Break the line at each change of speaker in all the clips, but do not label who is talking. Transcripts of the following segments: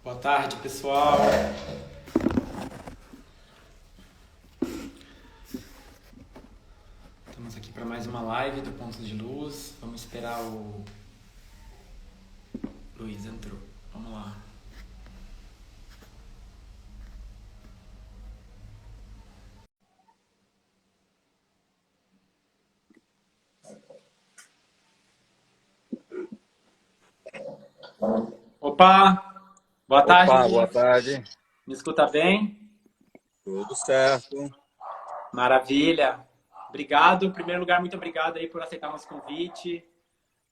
Boa tarde, pessoal. Estamos aqui para mais uma live do Pontos de Luz. Vamos esperar o Luiz entrou. Vamos lá. Opa! Boa tarde,
Opa, boa
Luiz.
tarde.
Me escuta bem?
Tudo certo.
Maravilha. Obrigado. Em primeiro lugar, muito obrigado aí por aceitar nosso convite,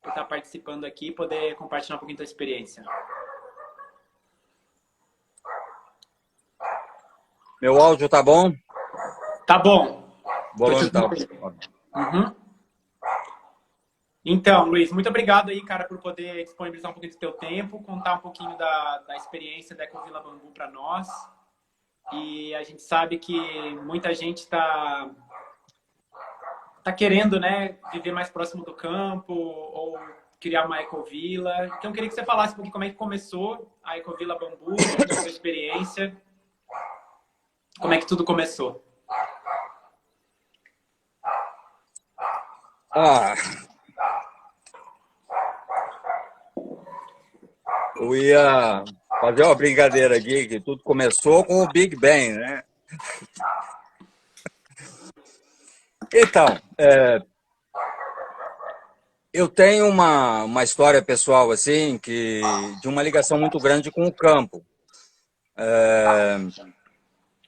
por estar participando aqui e poder compartilhar um pouquinho da tua experiência.
Meu áudio tá bom?
Tá bom.
O
Tô te
volume tá.
ouvindo bem. Uhum. Então, Luiz, muito obrigado aí, cara, por poder disponibilizar um pouquinho do teu tempo, contar um pouquinho da experiência da Ecovila Bambu para nós. E a gente sabe que muita gente tá querendo, né, viver mais próximo do campo ou criar uma ecovila. Então, eu queria que você falasse um pouquinho como é que começou a Ecovila Bambu, a sua experiência, como é que tudo começou.
Ah, eu ia fazer uma brincadeira aqui, que tudo começou com o Big Bang, né? Então, eu tenho uma história pessoal, assim, de uma ligação muito grande com o campo.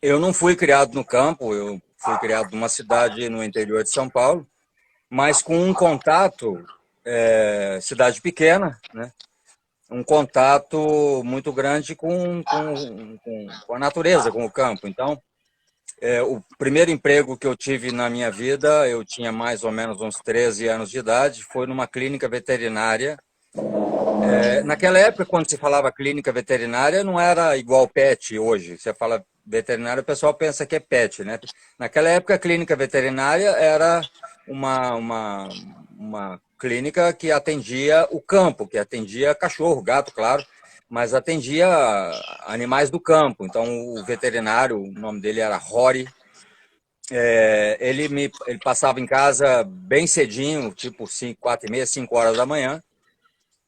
Eu não fui criado no campo, eu fui criado numa cidade no interior de São Paulo, mas com um contato, cidade pequena, né? Um contato muito grande com a natureza, com o campo. Então, o primeiro emprego que eu tive na minha vida, eu tinha mais ou menos uns 13 anos de idade, foi numa clínica veterinária. Naquela época, quando se falava clínica veterinária, não era igual pet hoje. Você fala veterinário, o pessoal pensa que é pet, né? Naquela época, a clínica veterinária era uma clínica que atendia o campo, que atendia cachorro, gato, claro, mas atendia animais do campo. Então, o veterinário, o nome dele era Rory, ele passava em casa bem cedinho, tipo 5, 4h30, 5 horas da manhã,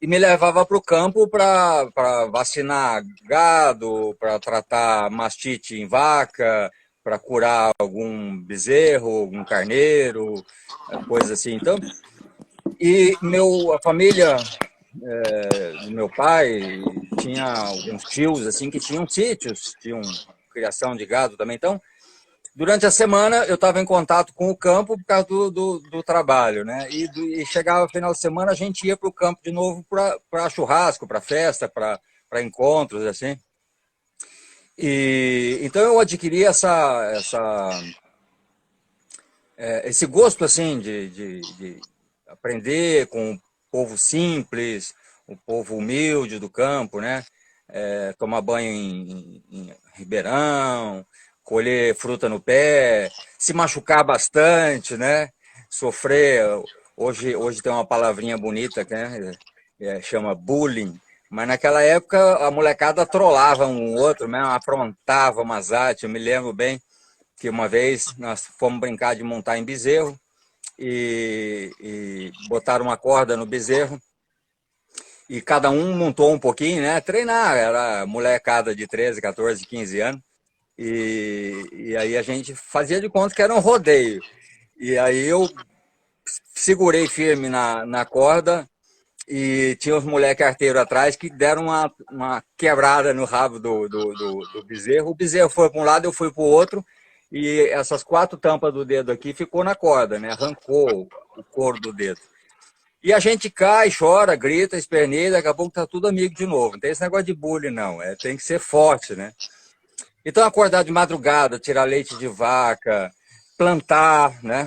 e me levava para o campo para vacinar gado, para tratar mastite em vaca, para curar algum bezerro, algum carneiro, coisas assim. Então, a família do meu pai tinha alguns tios assim que tinham sítios, tinham criação de gado também. Então, durante a semana eu estava em contato com o campo por causa do trabalho, né? E chegava o final de semana, a gente ia para o campo de novo para churrasco, para festa, para encontros, assim. E então eu adquiri esse gosto assim de aprender com o povo simples, o povo humilde do campo, né? Tomar banho em ribeirão, colher fruta no pé, se machucar bastante, né? Sofrer. Hoje tem uma palavrinha bonita, né? Chama bullying. Mas naquela época a molecada trollava um outro, né? Aprontava umas artes. Eu me lembro bem que uma vez nós fomos brincar de montar em bezerro e botaram uma corda no bezerro e cada um montou um pouquinho, né? Treinar, era molecada de 13, 14, 15 anos. E aí a gente fazia de conta que era um rodeio. E aí eu segurei firme na corda e tinha os moleques arteiros atrás que deram uma quebrada no rabo do bezerro. O bezerro foi para um lado, eu fui para o outro. E essas 4 tampas do dedo aqui ficou na corda, né? Arrancou o couro do dedo. E a gente cai, chora, grita, esperneia, daqui a pouco tá tudo amigo de novo. Não tem esse negócio de bullying, não. Tem que ser forte, né? Então, acordar de madrugada, tirar leite de vaca, plantar, né?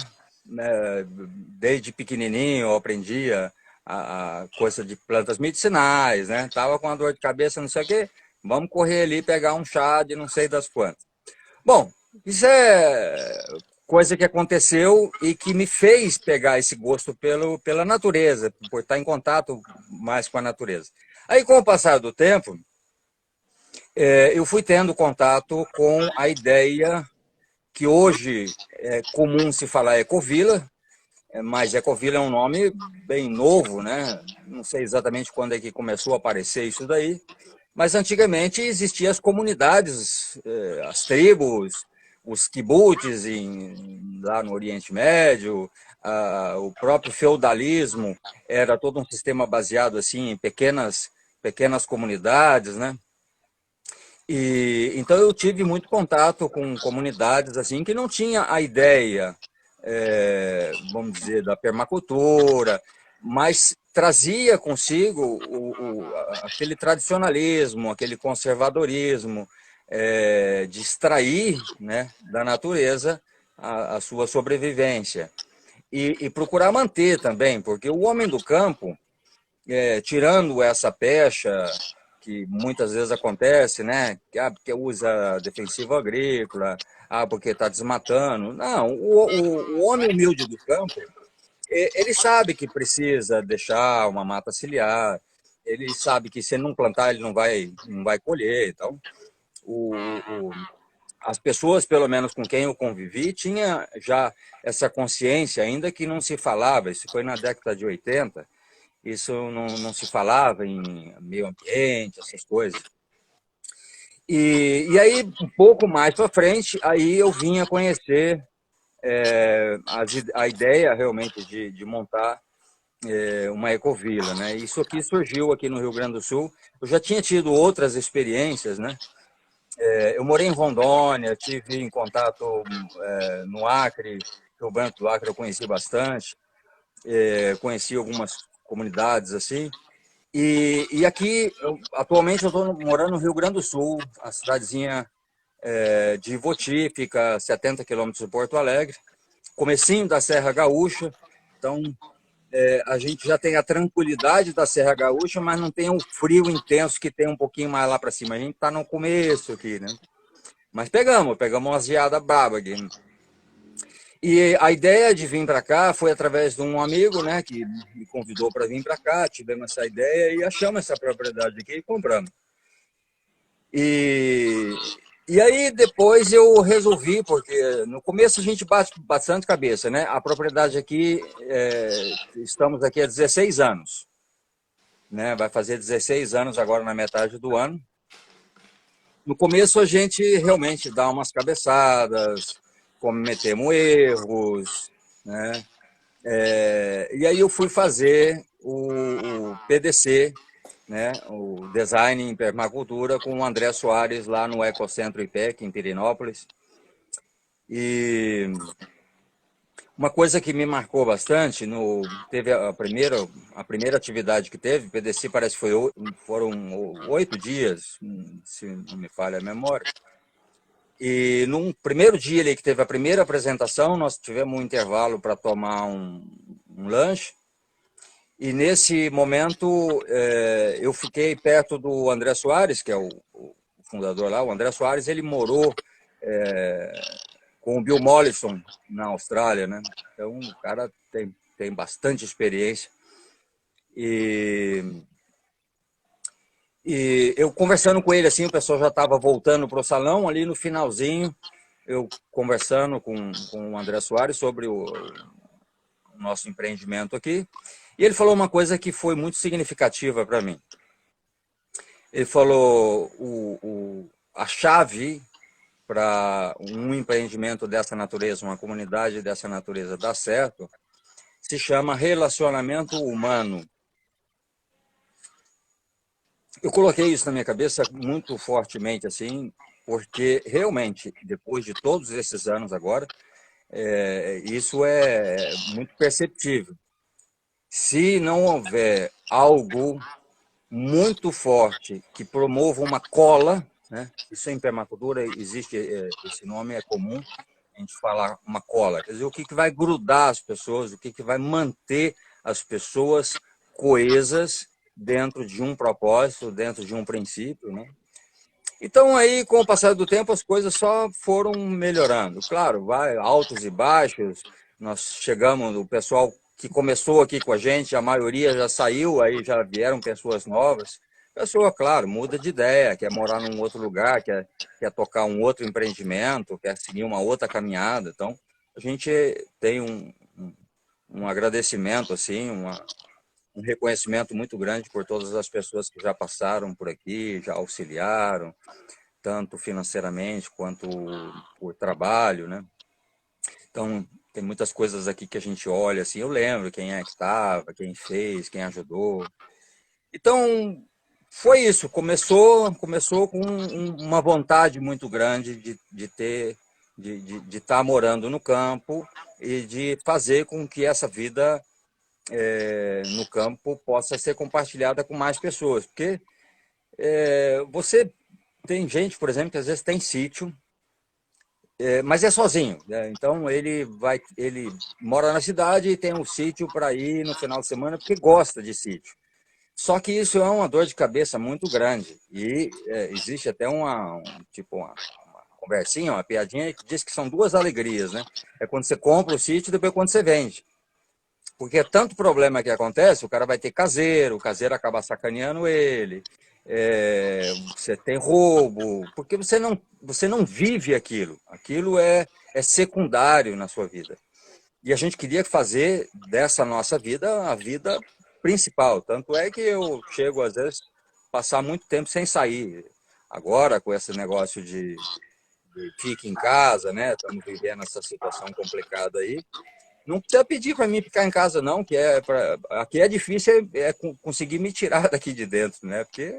Desde pequenininho eu aprendia a coisa de plantas medicinais, né? Tava com uma dor de cabeça, não sei o quê. Vamos correr ali pegar um chá de não sei das quantas. Bom, isso é coisa que aconteceu e que me fez pegar esse gosto pela natureza, por estar em contato mais com a natureza. Aí, com o passar do tempo, eu fui tendo contato com a ideia que hoje é comum se falar Ecovila, mas Ecovila é um nome bem novo, né? Não sei exatamente quando é que começou a aparecer isso daí, mas antigamente existiam as comunidades, as tribos, os kibbutz lá no Oriente Médio, o próprio feudalismo era todo um sistema baseado assim em pequenas comunidades, né? E então eu tive muito contato com comunidades assim que não tinha a ideia, vamos dizer, da permacultura, mas trazia consigo aquele tradicionalismo, aquele conservadorismo, de extrair, né, da natureza a sua sobrevivência. E procurar manter também, porque o homem do campo, tirando essa pecha que muitas vezes acontece, né? Porque usa defensivo agrícola, porque está desmatando. Não, o homem humilde do campo, ele sabe que precisa deixar uma mata ciliar, ele sabe que se ele não plantar, ele não vai colher. Então, as pessoas, pelo menos com quem eu convivi, tinha já essa consciência, ainda que não se falava, isso foi na década de 80, isso não se falava em meio ambiente, essas coisas. E aí, um pouco mais para frente, aí eu vim a conhecer a ideia realmente de montar uma ecovila, né? Isso aqui surgiu aqui no Rio Grande do Sul. Eu já tinha tido outras experiências, né? Eu morei em Rondônia, tive em contato no Acre, Rio Branco do Acre eu conheci bastante, conheci algumas comunidades assim. E aqui, atualmente, eu estou morando no Rio Grande do Sul, a cidadezinha de Ivoti, fica 70 quilômetros de Porto Alegre, comecinho da Serra Gaúcha. Então, a gente já tem a tranquilidade da Serra Gaúcha, mas não tem o frio intenso que tem um pouquinho mais lá para cima. A gente está no começo aqui, né? Mas pegamos uma geada braba aqui. E a ideia de vir para cá foi através de um amigo, né, que me convidou para vir para cá, tivemos essa ideia e achamos essa propriedade aqui e compramos. E, e aí depois eu resolvi, porque no começo a gente bate bastante cabeça, né? A propriedade aqui, estamos aqui há 16 anos, né? Vai fazer 16 anos agora na metade do ano. No começo a gente realmente dá umas cabeçadas, cometemos erros, né? E aí eu fui fazer o PDC, né? O Design em Permacultura, com o André Soares lá no Ecocentro IPEC, em Pirinópolis. E uma coisa que me marcou bastante, teve a primeira atividade que teve, PDC parece que foram 8 dias, se não me falha a memória. E num primeiro dia ali que teve a primeira apresentação, nós tivemos um intervalo para tomar um lanche. E nesse momento eu fiquei perto do André Soares, que é o fundador lá. O André Soares, ele morou com o Bill Mollison na Austrália, né? Então o cara tem bastante experiência. E eu conversando com ele, assim, o pessoal já estava voltando para o salão, ali no finalzinho, eu conversando com o André Soares sobre o nosso empreendimento aqui, e ele falou uma coisa que foi muito significativa para mim. Ele falou, a chave para um empreendimento dessa natureza, uma comunidade dessa natureza dar certo, se chama relacionamento humano. Eu coloquei isso na minha cabeça muito fortemente, assim, porque realmente, depois de todos esses anos agora, isso é muito perceptível. Se não houver algo muito forte que promova uma cola, né? Isso em permacultura existe, esse nome é comum, a gente falar uma cola. Quer dizer, o que vai grudar as pessoas, o que vai manter as pessoas coesas dentro de um propósito, dentro de um princípio, né? Então, aí, com o passar do tempo, as coisas só foram melhorando. Claro, vai altos e baixos. Nós chegamos, o pessoal que começou aqui com a gente, a maioria já saiu, aí já vieram pessoas novas, pessoa, claro, muda de ideia, quer morar num outro lugar, quer tocar um outro empreendimento, quer seguir uma outra caminhada. Então, a gente tem um agradecimento, assim, um reconhecimento muito grande por todas as pessoas que já passaram por aqui, já auxiliaram, tanto financeiramente quanto por trabalho, né? Então, tem muitas coisas aqui que a gente olha assim, eu lembro quem é que estava, quem fez, quem ajudou. Então, foi isso, começou com uma vontade muito grande de ter, de estar morando no campo e de fazer com que essa vida no campo possa ser compartilhada com mais pessoas. Porque você tem gente, por exemplo, que às vezes tem sítio, mas é sozinho, né? Então ele mora na cidade e tem um sítio para ir no final de semana porque gosta de sítio. Só que isso é uma dor de cabeça muito grande e existe até uma conversinha, uma piadinha que diz que são duas alegrias, né? É quando você compra o sítio e depois quando você vende. Porque é tanto problema que acontece, o cara vai ter caseiro, o caseiro acaba sacaneando ele, você tem roubo, porque você não vive aquilo. Aquilo é secundário na sua vida. E a gente queria fazer dessa nossa vida a vida principal. Tanto é que eu chego, às vezes, passar muito tempo sem sair. Agora, com esse negócio de fique em casa, né? Estamos vivendo essa situação complicada aí. Não precisa pedir para mim ficar em casa, não, aqui é difícil conseguir me tirar daqui de dentro, né? Porque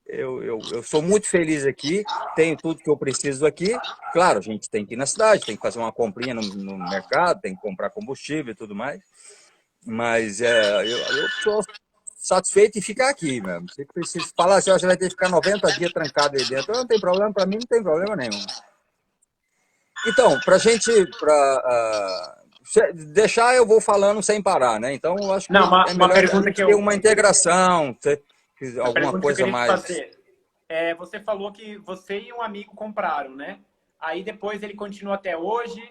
eu sou muito feliz aqui, tenho tudo que eu preciso aqui. Claro, a gente tem que ir na cidade, tem que fazer uma comprinha no mercado, tem que comprar combustível e tudo mais. Mas eu sou satisfeito em ficar aqui mesmo. Se precisa falar assim, você vai ter que ficar 90 dias trancado aí dentro, não tem problema, para mim não tem problema nenhum. Então, para a gente, deixar, eu vou falando sem parar, né? Então, eu acho
Não,
que é
uma
melhor a
pergunta
gente ter uma integração, ter
a
alguma
pergunta que eu
coisa
queria te
mais.
fazer é, você falou que você e um amigo compraram, né? Aí depois ele continua até hoje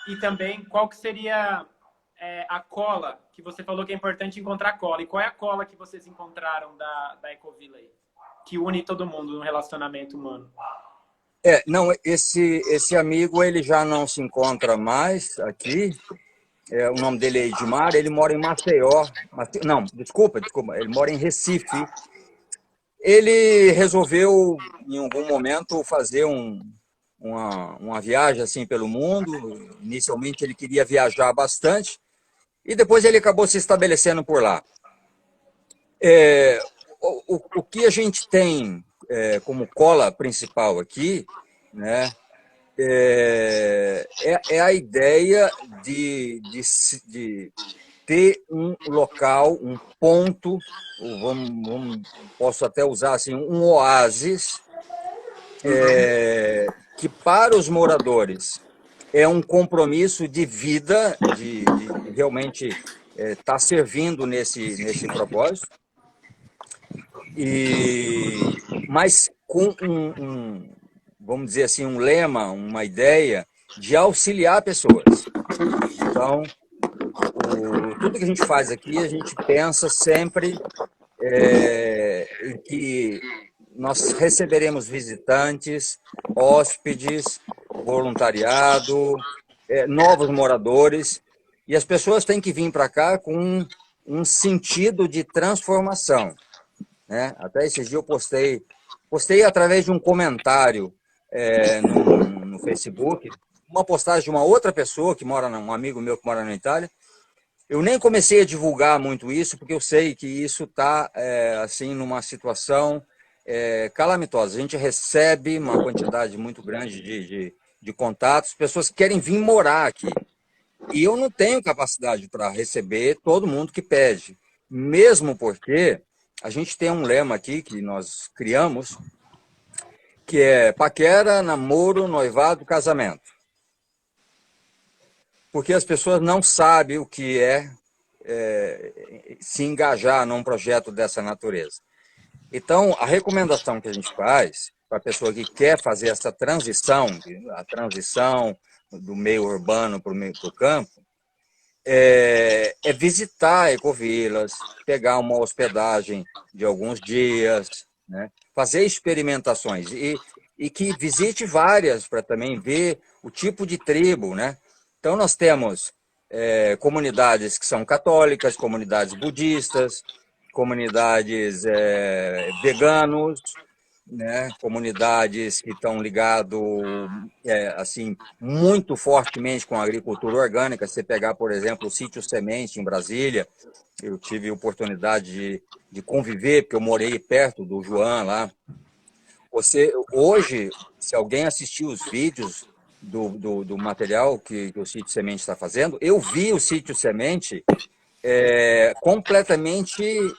e também qual que seria a cola que você falou que é importante encontrar cola e qual é a cola que vocês encontraram da Ecovilla aí que une todo mundo no relacionamento humano?
Não, esse amigo ele já não se encontra mais aqui. O nome dele é Edmar, ele mora em Maceió. Não, desculpa, ele mora em Recife. Ele resolveu, em algum momento, fazer uma viagem assim pelo mundo. Inicialmente ele queria viajar bastante e depois ele acabou se estabelecendo por lá. O que a gente tem como cola principal aqui, né, é a ideia de ter um local, um ponto, posso até usar assim, um oásis, que para os moradores é um compromisso de vida, de realmente estar servindo nesse propósito, mas com vamos dizer assim, um lema, uma ideia de auxiliar pessoas. Então, tudo que a gente faz aqui, a gente pensa sempre que nós receberemos visitantes, hóspedes, voluntariado, novos moradores, e as pessoas têm que vir para cá com um sentido de transformação, né? Até esses dias eu postei através de um comentário no Facebook, uma postagem de uma outra pessoa um amigo meu que mora na Itália. Eu nem comecei a divulgar muito isso, porque eu sei que isso está assim numa situação calamitosa. A gente recebe uma quantidade muito grande de contatos, pessoas que querem vir morar aqui. E eu não tenho capacidade para receber todo mundo que pede, mesmo porque a gente tem um lema aqui que nós criamos, que é paquera, namoro, noivado, casamento. Porque as pessoas não sabem o que se engajar num projeto dessa natureza. Então, a recomendação que a gente faz para a pessoa que quer fazer essa transição, a transição do meio urbano para o meio do campo, visitar ecovilas, pegar uma hospedagem de alguns dias, né? Fazer experimentações e que visite várias para também ver o tipo de tribo, né? Então, nós temos comunidades que são católicas, comunidades budistas, comunidades veganos, né? Comunidades que estão ligadas assim, muito fortemente com a agricultura orgânica. Se você pegar, por exemplo, o Sítio Semente, em Brasília, eu tive a oportunidade de conviver, porque eu morei perto do João lá. Hoje, se alguém assistir os vídeos do material que o Sítio Semente está fazendo, eu vi o Sítio Semente completamente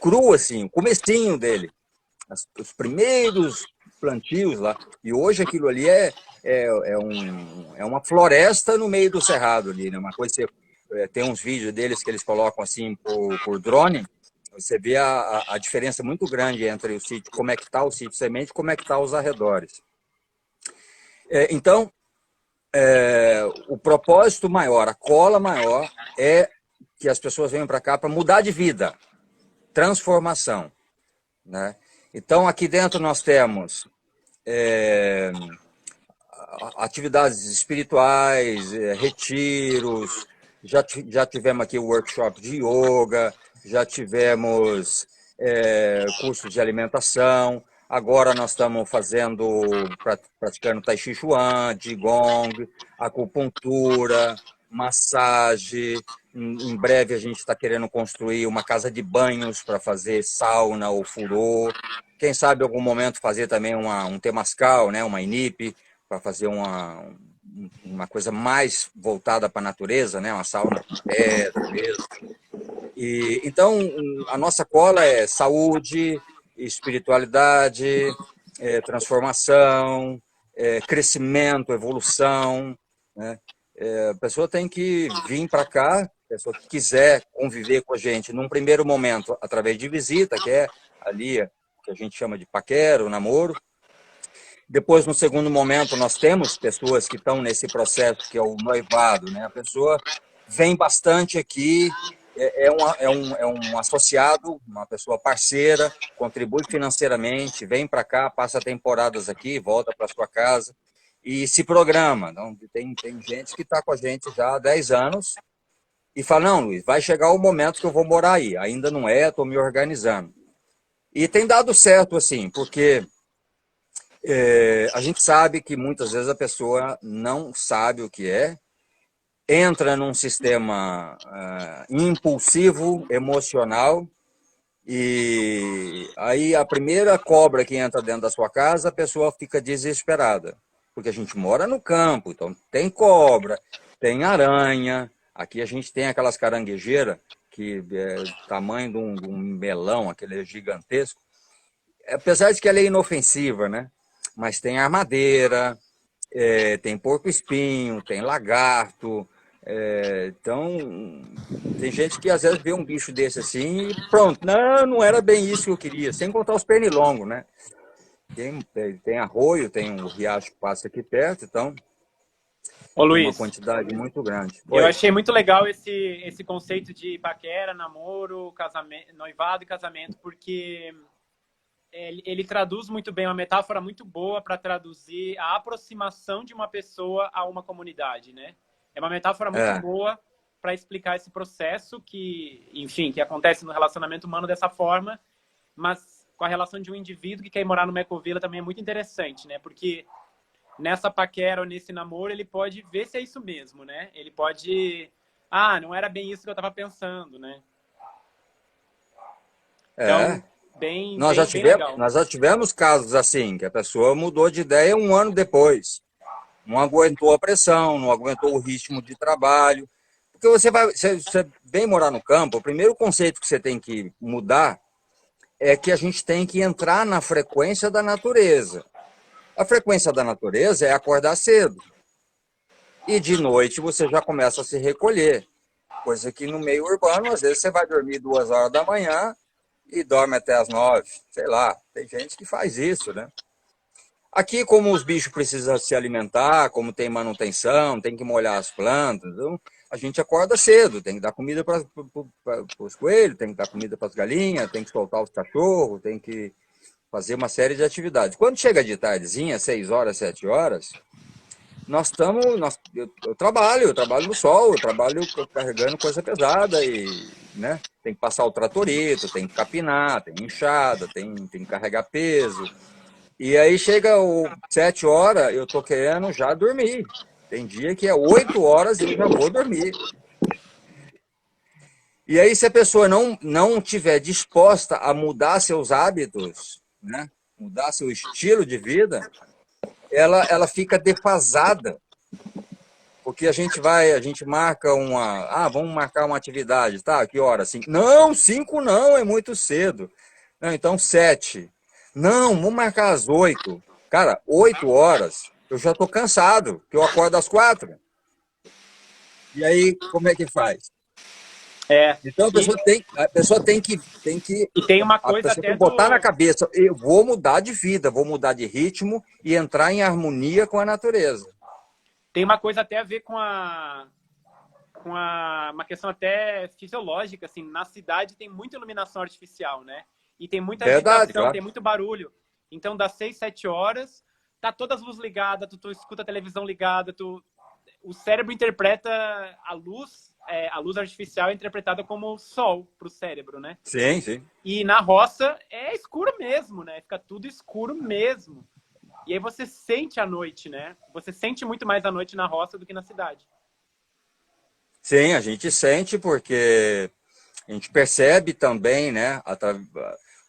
cru, assim, o comecinho dele, os primeiros plantios lá. E hoje aquilo ali é uma floresta no meio do cerrado ali, né? Uma coisa que tem uns vídeos deles que eles colocam assim por drone. Você vê a diferença muito grande entre o sítio, como é que está o sítio semente, como é que está os arredores. Então, o propósito maior, a cola maior, é que as pessoas venham para cá para mudar de vida, transformação, né? Então, aqui dentro nós temos atividades espirituais, retiros, já tivemos aqui o workshop de yoga, já tivemos cursos de alimentação, agora nós estamos praticando Tai Chi Chuan, Qigong, acupuntura, massagem. Em breve a gente está querendo construir uma casa de banhos para fazer sauna ou furô. Quem sabe em algum momento fazer também um temascal, né, uma inipe, para fazer uma coisa mais voltada para a natureza, né, uma sauna com pedra mesmo. Então, a nossa cola é saúde, espiritualidade, transformação, crescimento, evolução, né? A pessoa tem que vir para cá, a pessoa que quiser conviver com a gente, num primeiro momento, através de visita, que é ali, que a gente chama de paquera, o namoro. Depois, no segundo momento, nós temos pessoas que estão nesse processo, que é o noivado, né? A pessoa vem bastante aqui, é um associado, uma pessoa parceira, contribui financeiramente, vem para cá, passa temporadas aqui, volta para sua casa e se programa. Então, tem gente que está com a gente já há 10 anos e fala, não, Luiz, vai chegar o momento que eu vou morar aí. Ainda não estou me organizando. E tem dado certo, assim, porque a gente sabe que muitas vezes a pessoa não sabe o que entra num sistema impulsivo, emocional, e aí a primeira cobra que entra dentro da sua casa, a pessoa fica desesperada, porque a gente mora no campo, então tem cobra, tem aranha, aqui a gente tem aquelas caranguejeiras, que é do tamanho de um melão, aquele gigantesco, apesar de que ela é inofensiva, né? Mas tem armadeira, tem porco-espinho, tem lagarto. Então, tem gente que às vezes vê um bicho desse assim e pronto, não era bem isso que eu queria, sem contar os pernilongos, né? Tem arroio, tem um riacho que passa aqui perto, então
Ô,
tem uma
Luiz,
quantidade muito grande.
eu achei muito legal esse conceito de paquera, namoro, casamento, noivado e casamento, porque ele traduz muito bem, uma metáfora muito boa para traduzir a aproximação de uma pessoa a uma comunidade, né? É uma metáfora muito boa para explicar esse processo que, enfim, que acontece no relacionamento humano dessa forma, mas com a relação de um indivíduo que quer morar no Ecovilla também é muito interessante, né? Porque nessa paquera ou nesse namoro ele pode ver se é isso mesmo, né? Ele pode, não era bem isso que eu estava pensando, né? Então, bem legal.
Nós já tivemos casos assim, que a pessoa mudou de ideia um ano depois. Não aguentou a pressão, não aguentou o ritmo de trabalho. Porque você vem morar no campo, o primeiro conceito que você tem que mudar é que a gente tem que entrar na frequência da natureza. A frequência da natureza é acordar cedo. E de noite você já começa a se recolher. Coisa que no meio urbano, às vezes você vai dormir 2 horas da manhã e dorme até as 9, sei lá. Tem gente que faz isso, né? Aqui, como os bichos precisam se alimentar, como tem manutenção, tem que molhar as plantas, então, a gente acorda cedo, tem que dar comida para os coelhos, tem que dar comida para as galinhas, tem que soltar os cachorros, tem que fazer uma série de atividades. Quando chega de tardezinha, 6 horas, 7 horas, nós estamos. Eu trabalho no sol, eu trabalho carregando coisa pesada e, né, tem que passar o tratorito, tem que capinar, tem enxada, tem que carregar peso. E aí chega o 7 horas, eu tô querendo já dormir. Tem dia que é 8 horas e eu já vou dormir. E aí, se a pessoa não tiver disposta a mudar seus hábitos, né, mudar seu estilo de vida, ela fica defasada. Porque a gente marca vamos marcar uma atividade, tá? Que hora? 5? Não, 5 não, é muito cedo. Não, então 7. Não, vamos marcar às 8. Cara, 8 horas, eu já estou cansado, que eu acordo às 4. E aí, como é que faz? Então a pessoa tem que
E tem uma
a
coisa
pessoa tem
até
que botar na
do...
cabeça, eu vou mudar de vida, vou mudar de ritmo e entrar em harmonia com a natureza.
Tem uma coisa até a ver com uma questão até fisiológica, assim, na cidade tem muita iluminação artificial, né? E tem muita
Verdade,
agitação,
claro.
tem muito barulho. Então, das 6, 7 horas, tá todas as luzes ligadas, tu escuta a televisão ligada, o cérebro interpreta a luz artificial é interpretada como sol pro cérebro, né?
Sim, sim.
E na roça é escuro mesmo, né? Fica tudo escuro mesmo. E aí você sente a noite, né? Você sente muito mais a noite na roça do que na cidade.
Sim, a gente sente porque a gente percebe também, né?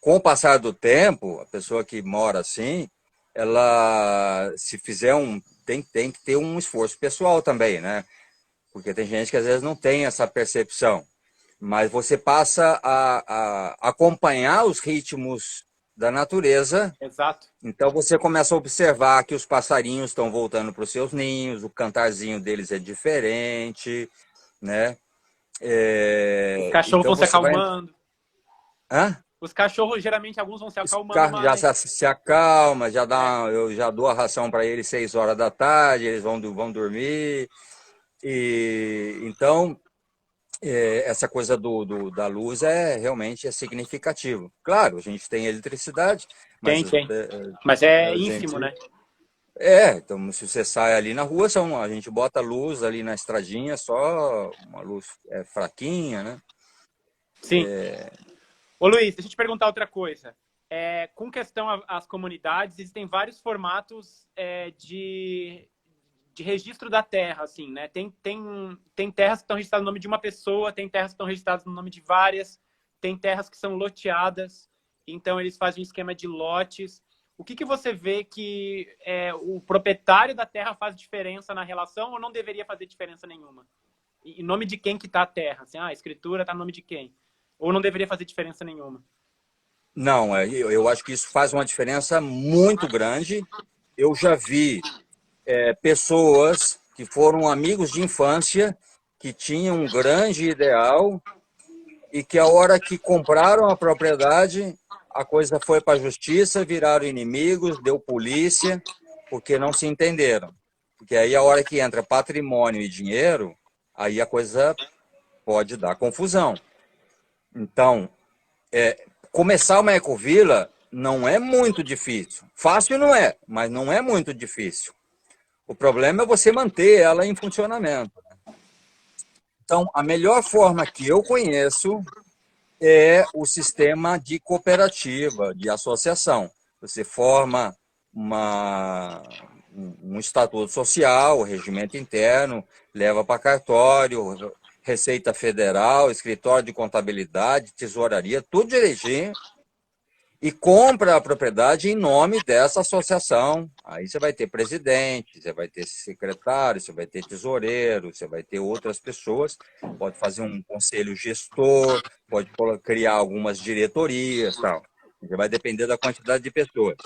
Com o passar do tempo, a pessoa que mora assim, ela se fizer tem que ter um esforço pessoal também, né? Porque tem gente que às vezes não tem essa percepção. Mas você passa a acompanhar os ritmos da natureza.
Exato.
Então você começa a observar que os passarinhos estão voltando para os seus ninhos, o cantarzinho deles é diferente, né?
Os cachorros
Então
vão se
você vai.
acalmando.
Hã?
Os cachorros, geralmente, alguns vão se acalmando
Já
mais.
se acalma, eu já dou a ração para eles 6 horas da tarde, eles vão dormir. E então essa coisa da luz realmente é significativo. Claro, a gente tem eletricidade, mas
Tem. Mas é
a
ínfimo,
gente
né?
então se você sai ali na rua, a gente bota luz ali na estradinha, só uma luz fraquinha, né?
Sim. Ô, Luiz, deixa eu te perguntar outra coisa. Com questão às comunidades, existem vários formatos de registro da terra, assim, né? Tem terras que estão registradas no nome de uma pessoa, tem terras que estão registradas no nome de várias, tem terras que são loteadas, então eles fazem um esquema de lotes. O que você vê que o proprietário da terra faz diferença na relação ou não deveria fazer diferença nenhuma? Em nome de quem que está a terra? Assim, a escritura está no nome de quem? Ou não deveria fazer diferença nenhuma?
Não, eu acho que isso faz uma diferença muito grande. Eu já vi pessoas que foram amigos de infância, que tinham um grande ideal e que a hora que compraram a propriedade, a coisa foi para a justiça, viraram inimigos, deu polícia, porque não se entenderam. Porque aí a hora que entra patrimônio e dinheiro, aí a coisa pode dar confusão. Então, começar uma ecovila não é muito difícil. Fácil não é, mas não é muito difícil. O problema é você manter ela em funcionamento. Então, a melhor forma que eu conheço é o sistema de cooperativa, de associação. Você forma um estatuto social, regimento interno, leva para cartório, Receita Federal, escritório de contabilidade, tesouraria, tudo direitinho, e compra a propriedade em nome dessa associação. Aí você vai ter presidente, você vai ter secretário, você vai ter tesoureiro, você vai ter outras pessoas, pode fazer um conselho gestor, pode criar algumas diretorias, tal. Vai depender da quantidade de pessoas.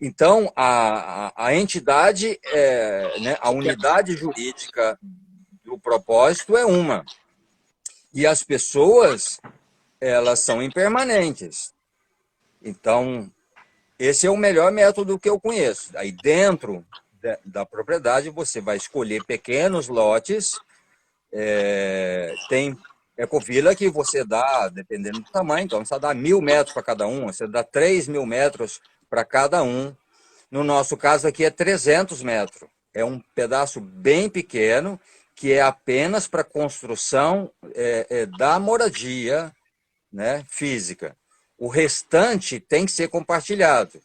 Então, a entidade, né, a unidade jurídica do propósito é uma. E as pessoas, elas são impermanentes. Então, esse é o melhor método que eu conheço. Aí dentro da propriedade você vai escolher pequenos lotes, Tem ecovila que você dá, dependendo do tamanho, então você dá 1.000 metros para cada um, você dá 3.000 metros para cada um. No nosso caso aqui é 300 metros. É um pedaço bem pequeno, que é apenas para construção da moradia, né, física. O restante tem que ser compartilhado.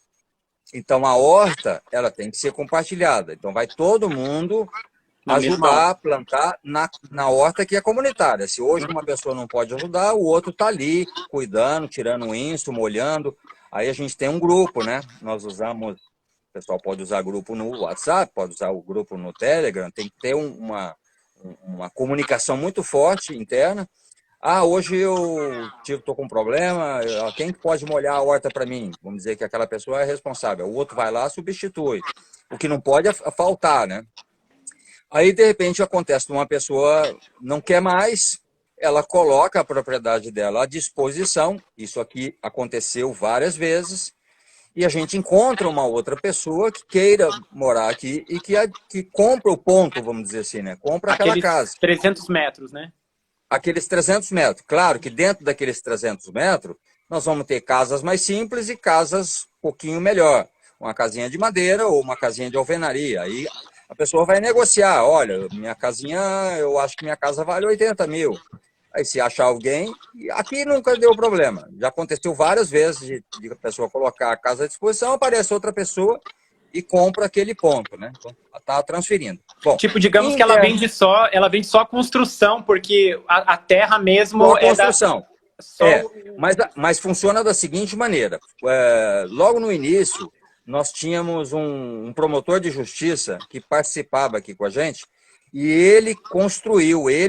Então, a horta, ela tem que ser compartilhada. Então, vai todo mundo ajudar a plantar na horta que é comunitária. Se hoje uma pessoa não pode ajudar, o outro está ali, cuidando, tirando o insto, molhando. Aí a gente tem um grupo, né? Nós usamos, o pessoal pode usar grupo no WhatsApp, pode usar o grupo no Telegram, tem que ter uma comunicação muito forte interna. Hoje eu estou com um problema, quem pode molhar a horta para mim? Vamos dizer que aquela pessoa é responsável, o outro vai lá e substitui. O que não pode é faltar, né? Aí, de repente, acontece que uma pessoa não quer mais, ela coloca a propriedade dela à disposição, isso aqui aconteceu várias vezes, e a gente encontra uma outra pessoa que queira morar aqui e que compra o ponto, vamos dizer assim, né? Compra aquela casa.
300 metros, né?
Aqueles 300 metros. Claro que dentro daqueles 300 metros, nós vamos ter casas mais simples e casas um pouquinho melhor. Uma casinha de madeira ou uma casinha de alvenaria. Aí a pessoa vai negociar. Olha, minha casinha, eu acho que minha casa vale 80 mil. Aí se achar alguém, aqui nunca deu problema. Já aconteceu várias vezes de a pessoa colocar a casa à disposição, aparece outra pessoa e compra aquele ponto, né? Então, está transferindo. Bom,
tipo, digamos que ela vende só a construção, porque a terra mesmo
só a construção.
É
mas funciona da seguinte maneira. Logo no início, nós tínhamos um promotor de justiça que participava aqui com a gente, e ele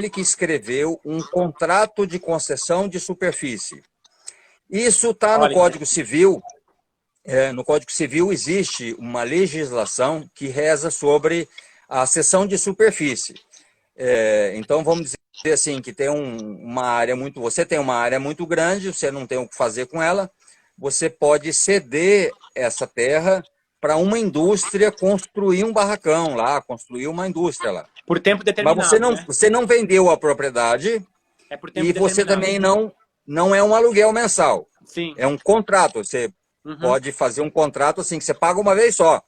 que escreveu um contrato de concessão de superfície. Isso está no Código Civil. No Código Civil existe uma legislação que reza sobre a cessão de superfície. Então, vamos dizer assim, que tem você tem uma área muito grande, você não tem o que fazer com ela, você pode ceder essa terra para uma indústria construir um barracão lá, construir uma indústria lá.
Por tempo determinado.
Mas você não vendeu a propriedade e você também não é um aluguel mensal.
Sim.
É um contrato, você pode fazer um contrato assim, que você paga uma vez só.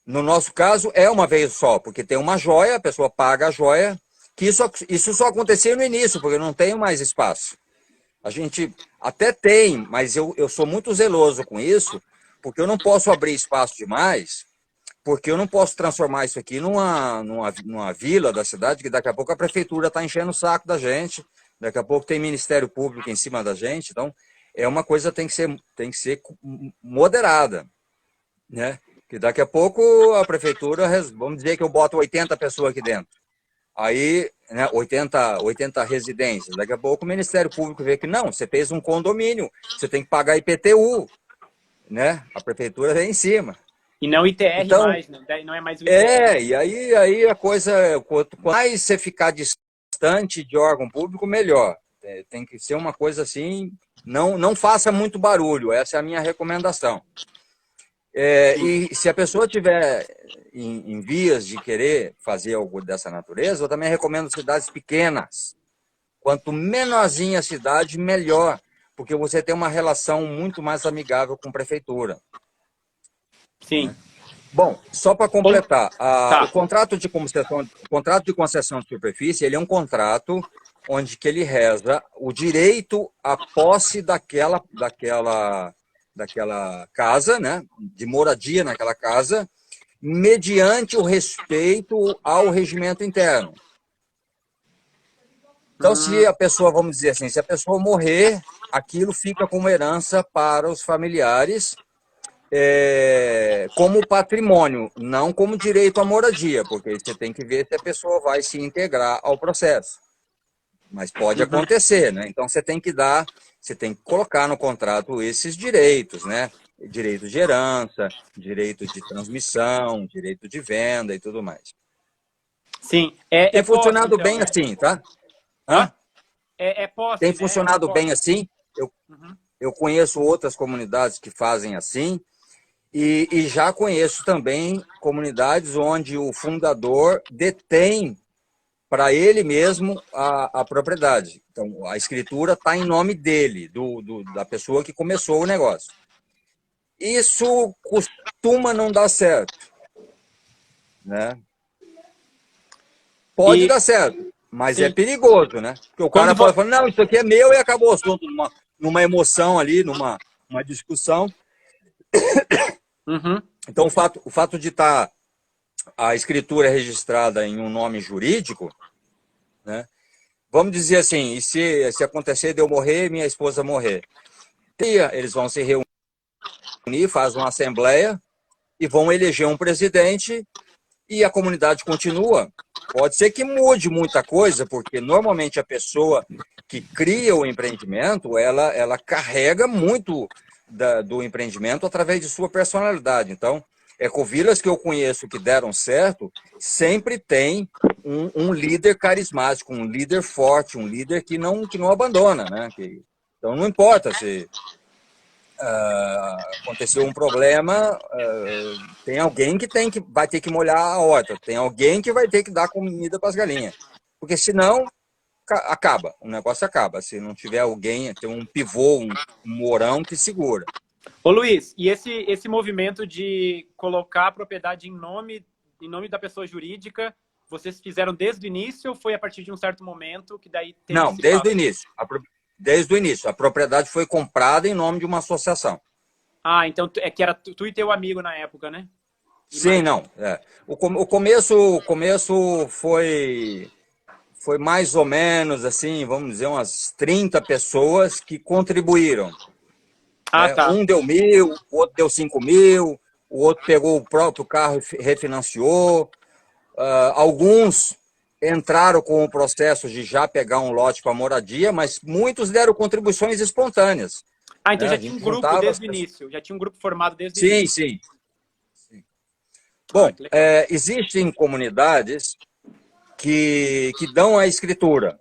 No nosso caso, é uma vez só, porque tem uma joia, a pessoa paga a joia, que isso só acontecia no início, porque eu não tenho mais espaço. A gente até tem, mas eu sou muito zeloso com isso, porque eu não posso abrir espaço demais, porque eu não posso transformar isso aqui numa vila da cidade, que daqui a pouco a prefeitura está enchendo o saco da gente, daqui a pouco tem Ministério Público em cima da gente, então é uma coisa que tem que ser moderada, né? Que daqui a pouco a prefeitura, vamos dizer que eu boto 80 pessoas aqui dentro, aí, né, 80 residências, daqui a pouco o Ministério Público vê que não, você fez um condomínio, você tem que pagar IPTU, né? A prefeitura vem em cima.
E não ITR
então,
mais, né? Não é mais o ITR.
E aí a coisa, quanto mais você ficar distante de órgão público, melhor. Tem que ser uma coisa assim, não faça muito barulho, essa é a minha recomendação. E se a pessoa tiver em vias de querer fazer algo dessa natureza, eu também recomendo cidades pequenas. Quanto menorzinha a cidade, melhor, porque você tem uma relação muito mais amigável com a prefeitura.
Sim.
Bom, só para completar, o contrato de concessão de superfície, ele é um contrato onde que ele reza o direito à posse daquela casa, né, de moradia naquela casa, mediante o respeito ao regimento interno. Então, se a pessoa, vamos dizer assim, se a pessoa morrer, aquilo fica como herança para os familiares, como patrimônio, não como direito à moradia, porque você tem que ver se a pessoa vai se integrar ao processo. Mas pode acontecer, né? Então você tem que colocar no contrato esses direitos, né? Direito de herança, direito de transmissão, direito de venda e tudo mais.
Sim.
Tem funcionado bem assim, tá?
Posse,
tem funcionado bem assim. Eu conheço outras comunidades que fazem assim. E já conheço também comunidades onde o fundador detém para ele mesmo a propriedade. Então, a escritura está em nome dele, da pessoa que começou o negócio. Isso costuma não dar certo, né? Pode dar certo, mas é
sim.
perigoso, né? Porque o cara
Quando
pode falar, não, isso aqui é meu, e acabou o assunto, numa emoção ali, numa discussão.
Uhum.
Então, o fato de estar a escritura registrada em um nome jurídico, né? Vamos dizer assim, e se acontecer de eu morrer e minha esposa morrer, eles vão se reunir, fazem uma assembleia e vão eleger um presidente e a comunidade continua. Pode ser que mude muita coisa, porque normalmente a pessoa que cria o empreendimento, ela carrega muito do empreendimento através de sua personalidade. Então, ecovilas que eu conheço que deram certo, sempre tem um líder carismático, um líder forte, um líder que não abandona, né? Então, não importa se aconteceu um problema, tem alguém que vai ter que molhar a horta, tem alguém que vai ter que dar comida para as galinhas, porque senão acaba, o negócio acaba, se não tiver alguém, tem um pivô, um morão que segura.
Ô Luiz, e esse movimento de colocar a propriedade em nome da pessoa jurídica, vocês fizeram desde o início ou foi a partir de um certo momento que daí teve
Não,
esse
desde
passo?
o início. Desde o início. A propriedade foi comprada em nome de uma associação.
Ah, então é que era tu e teu amigo na época, né? E
Sim,
mais...
não. O começo foi mais ou menos assim, vamos dizer, umas 30 pessoas que contribuíram.
Ah,
Né?
tá.
Um deu 1.000, o outro deu 5.000, o outro pegou o próprio carro e refinanciou. Alguns entraram com o processo de já pegar um lote para moradia, mas muitos deram contribuições espontâneas.
Ah, então
Né? A
já tinha um
gente
grupo
juntava as
desde o
pessoas.
início, já tinha um grupo formado desde o
Sim,
início.
sim.
Ah,
Bom,
que legal.
existem comunidades que dão a escritura,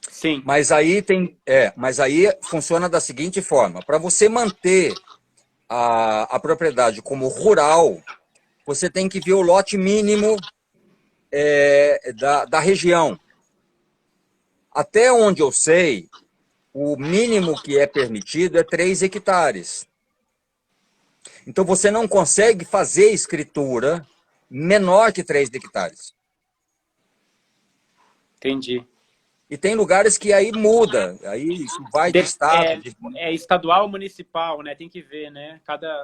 Sim,
mas aí funciona da seguinte forma: para você manter a propriedade como rural, você tem que ver o lote mínimo da região. Até onde eu sei, o mínimo que é permitido é 3 hectares. Então você não consegue fazer escritura menor que 3 hectares.
entendi.
E tem lugares que aí muda, aí isso vai de estado.
É estadual ou municipal, né? Tem que ver, né?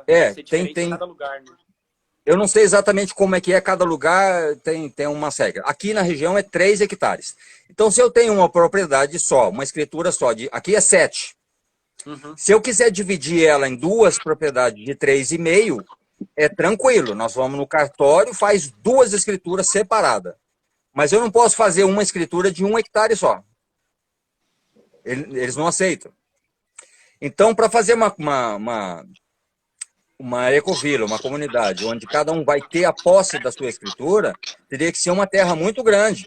Deve ser diferente em cada lugar, né?
Eu não sei exatamente como é que é, cada lugar tem uma regra. Aqui na região é 3 hectares. Então, se eu tenho uma propriedade só, uma escritura só, aqui é 7.
Uhum.
Se eu quiser dividir ela em 2 propriedades de 3,5, é tranquilo. Nós vamos no cartório, faz 2 escrituras separadas. Mas eu não posso fazer uma escritura de 1 hectare só. Eles não aceitam. Então, para fazer uma ecovila, uma comunidade, onde cada um vai ter a posse da sua escritura, teria que ser uma terra muito grande.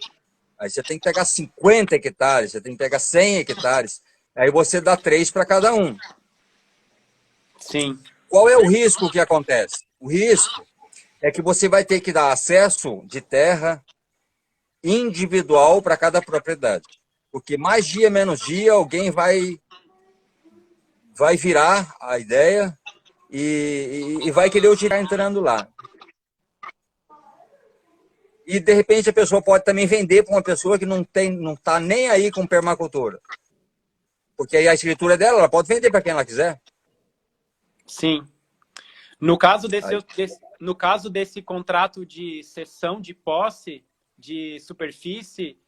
Aí você tem que pegar 50 hectares, você tem que pegar 100 hectares. Aí você dá 3 para cada um.
Sim.
Qual é o risco que acontece? O risco é que você vai ter que dar acesso de terra individual para cada propriedade. Porque mais dia, menos dia, alguém vai virar a ideia e vai querer o tirar entrando lá. E, de repente, a pessoa pode também vender para uma pessoa que não está nem aí com permacultura. Porque aí a escritura dela, ela pode vender para quem ela quiser.
Sim. No caso
Aí.
no caso desse contrato de cessão de posse de superfície,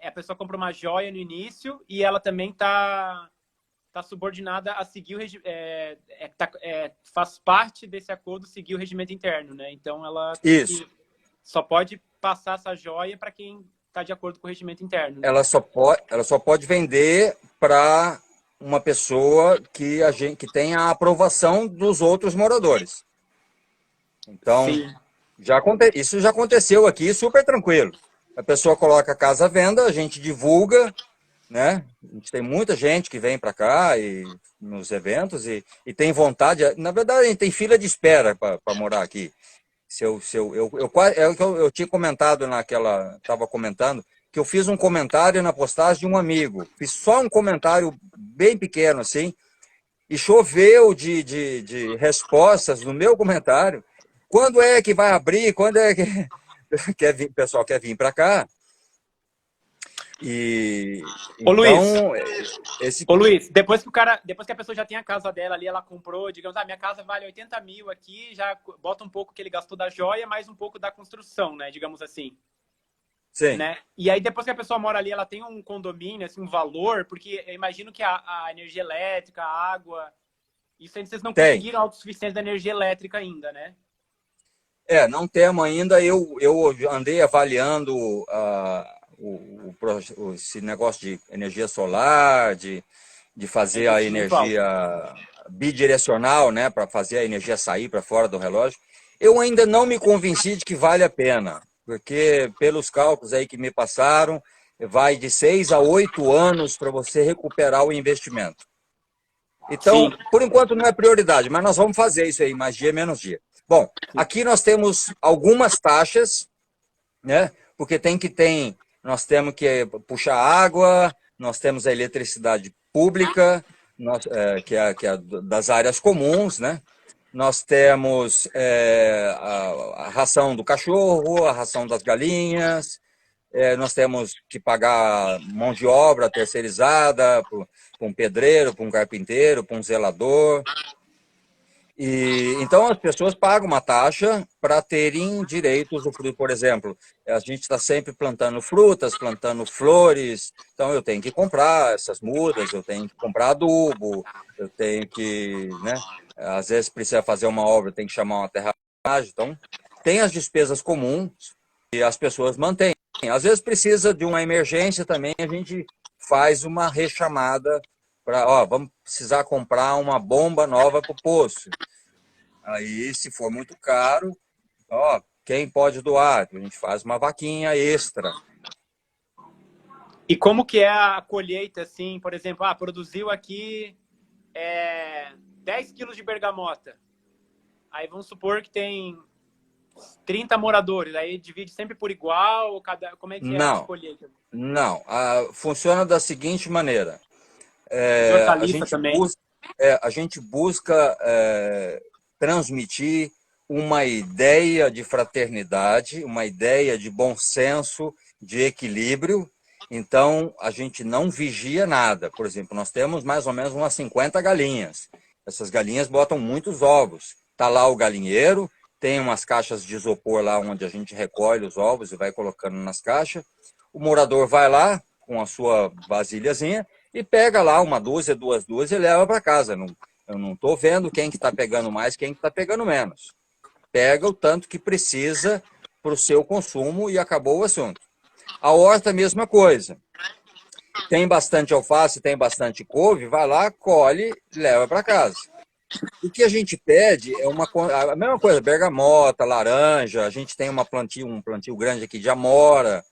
a pessoa compra uma joia no início e ela também está subordinada a seguir o faz parte desse acordo seguir o regimento interno, né? Então ela só pode passar essa joia para quem está de acordo com o regimento interno. Né?
Ela só pode vender para uma pessoa que tenha a aprovação dos outros moradores. Então, isso já aconteceu aqui, super tranquilo. A pessoa coloca a casa à venda, a gente divulga, né? A gente tem muita gente que vem para cá e nos eventos e tem vontade. Na verdade, a gente tem fila de espera para morar aqui. É o que eu tinha comentado estava comentando, que eu fiz um comentário na postagem de um amigo. Fiz só um comentário bem pequeno, assim, e choveu de respostas no meu comentário. Quando é que vai abrir? Quando é que o pessoal quer vir para cá? E
Ô, Luiz,
então esse
Ô Luiz, depois que a pessoa já tem a casa dela ali, ela comprou, digamos, minha casa vale 80 mil aqui, já bota um pouco que ele gastou da joia, mais um pouco da construção, né? Digamos assim.
sim,
Né? E aí, depois que a pessoa mora ali, ela tem um condomínio, assim, um valor, porque eu imagino que a energia elétrica, a água, isso aí vocês não
tem.
conseguiram autossuficiência da energia elétrica ainda, né?
Não temos ainda. Eu andei avaliando esse negócio de energia solar, de
É
fazer a
investimento alto.
energia bidirecional, né, para fazer a energia sair para fora do relógio. Eu ainda não me convenci de que vale a pena, porque pelos cálculos aí que me passaram, vai de 6 a 8 anos para você recuperar o investimento.
Sim.
Então, por enquanto não é prioridade, mas nós vamos fazer isso aí, mais dia menos dia. Bom, aqui nós temos algumas taxas, né? Porque nós temos que puxar água, nós temos a eletricidade pública, que é das áreas comuns, né? Nós temos a ração do cachorro, a ração das galinhas, nós temos que pagar mão de obra terceirizada para um pedreiro, para um carpinteiro, para um zelador. E então as pessoas pagam uma taxa para terem direito a usufruir. Por exemplo, a gente está sempre plantando frutas, plantando flores, então eu tenho que comprar essas mudas, eu tenho que comprar adubo, eu tenho que, né? Às vezes precisa fazer uma obra, tem que chamar uma terraplenagem. Então, tem as despesas comuns e as pessoas mantêm. Às vezes precisa de uma emergência também, a gente faz uma rechamada para, vamos precisar comprar uma bomba nova para o poço. Aí, se for muito caro, quem pode doar? A gente faz uma vaquinha extra.
E como que é a colheita, assim, por exemplo, produziu aqui 10 quilos de bergamota. Aí vamos supor que tem 30 moradores, aí divide sempre por igual, como é que é a
Não,
colheita?
não. Funciona da seguinte maneira.
De
É, a
hortaliça
gente
também.
busca, a gente busca transmitir uma ideia de fraternidade, uma ideia de bom senso, de equilíbrio. Então, a gente não vigia nada. Por exemplo, nós temos mais ou menos umas 50 galinhas. Essas galinhas botam muitos ovos. Está lá o galinheiro, tem umas caixas de isopor lá onde a gente recolhe os ovos e vai colocando nas caixas. O morador vai lá com a sua vasilhazinha e pega lá uma dúzia, duas dúzias e leva para casa. Eu não estou vendo quem que está pegando mais, quem que está pegando menos. Pega o tanto que precisa para o seu consumo e acabou o assunto. A horta, mesma coisa. Tem bastante alface, tem bastante couve, vai lá, colhe, leva para casa. O que a gente pede é a mesma coisa, bergamota, laranja, a gente tem um plantio grande aqui de amora.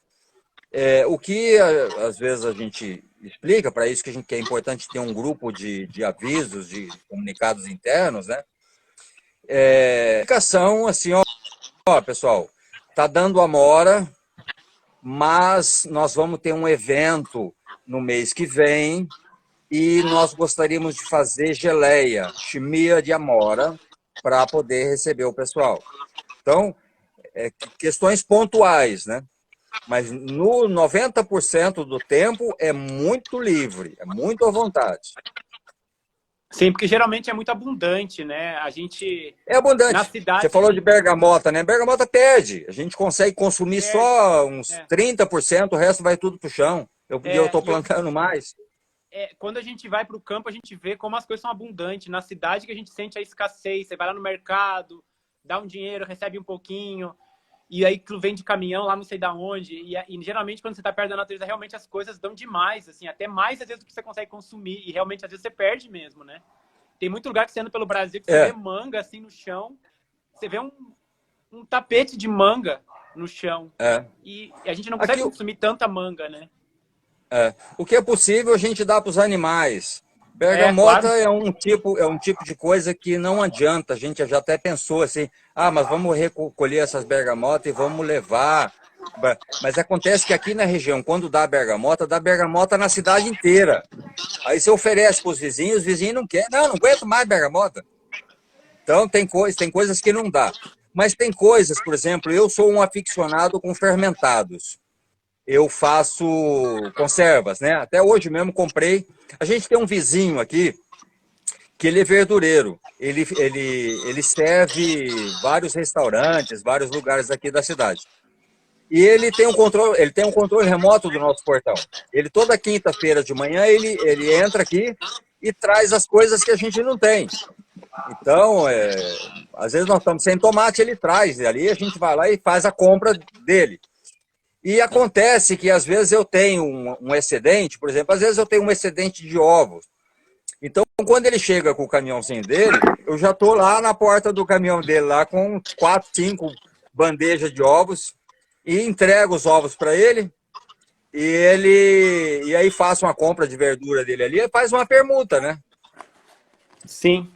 O que às vezes a gente explica, para isso que é importante ter um grupo de avisos, de comunicados internos, né? Comunicação assim, pessoal, tá dando amora, mas nós vamos ter um evento no mês que vem e nós gostaríamos de fazer geleia, chimia de amora, para poder receber o pessoal. Então, questões pontuais, né? Mas no 90% do tempo é muito livre, é muito à vontade.
Sim, porque geralmente é muito abundante, né? A gente,
É
na
abundante. Você
cidade,
falou de bergamota, né? Bergamota perde. A gente consegue consumir
perde.
só uns
É,
30%, o resto vai tudo para o chão. Eu estou
e eu,
plantando mais.
quando a gente vai para o campo, a gente vê como as coisas são abundantes. Na cidade que a gente sente a escassez. Você vai lá no mercado, dá um dinheiro, recebe um pouquinho, e aí tu vem de caminhão lá não sei da onde. E geralmente, quando você está perto da natureza, realmente as coisas dão demais, assim, até mais às vezes do que você consegue consumir. E realmente, às vezes, você perde mesmo, né? Tem muito lugar que você anda pelo Brasil que você vê manga assim no chão. Você vê um tapete de manga no chão. E a gente não consegue
Aqui,
consumir tanta manga, né?
o que é possível a gente dá para os animais. Bergamota
Claro.
é um tipo de coisa que não adianta. A gente já até pensou assim, mas vamos recolher essas bergamotas e vamos levar. Mas acontece que aqui na região, quando dá bergamota na cidade inteira. Aí você oferece para os vizinhos não querem. Não aguento mais bergamota. Então tem coisas que não dá. Mas tem coisas, por exemplo, eu sou um aficionado com fermentados. Eu faço conservas, né? Até hoje mesmo comprei. A gente tem um vizinho aqui que ele é verdureiro. Ele serve vários restaurantes, vários lugares aqui da cidade. E ele tem um controle remoto do nosso portão. Ele toda quinta-feira de manhã ele entra aqui e traz as coisas que a gente não tem. Então, às vezes nós estamos sem tomate, ele traz, e ali a gente vai lá e faz a compra dele. E acontece que às vezes eu tenho um excedente, por exemplo, às vezes eu tenho um excedente de ovos. Então, quando ele chega com o caminhãozinho dele, eu já estou lá na porta do caminhão dele, lá com 4, 5 bandejas de ovos, e entrego os ovos para ele, e aí faço uma compra de verdura dele ali, e faz uma permuta, né?
Sim.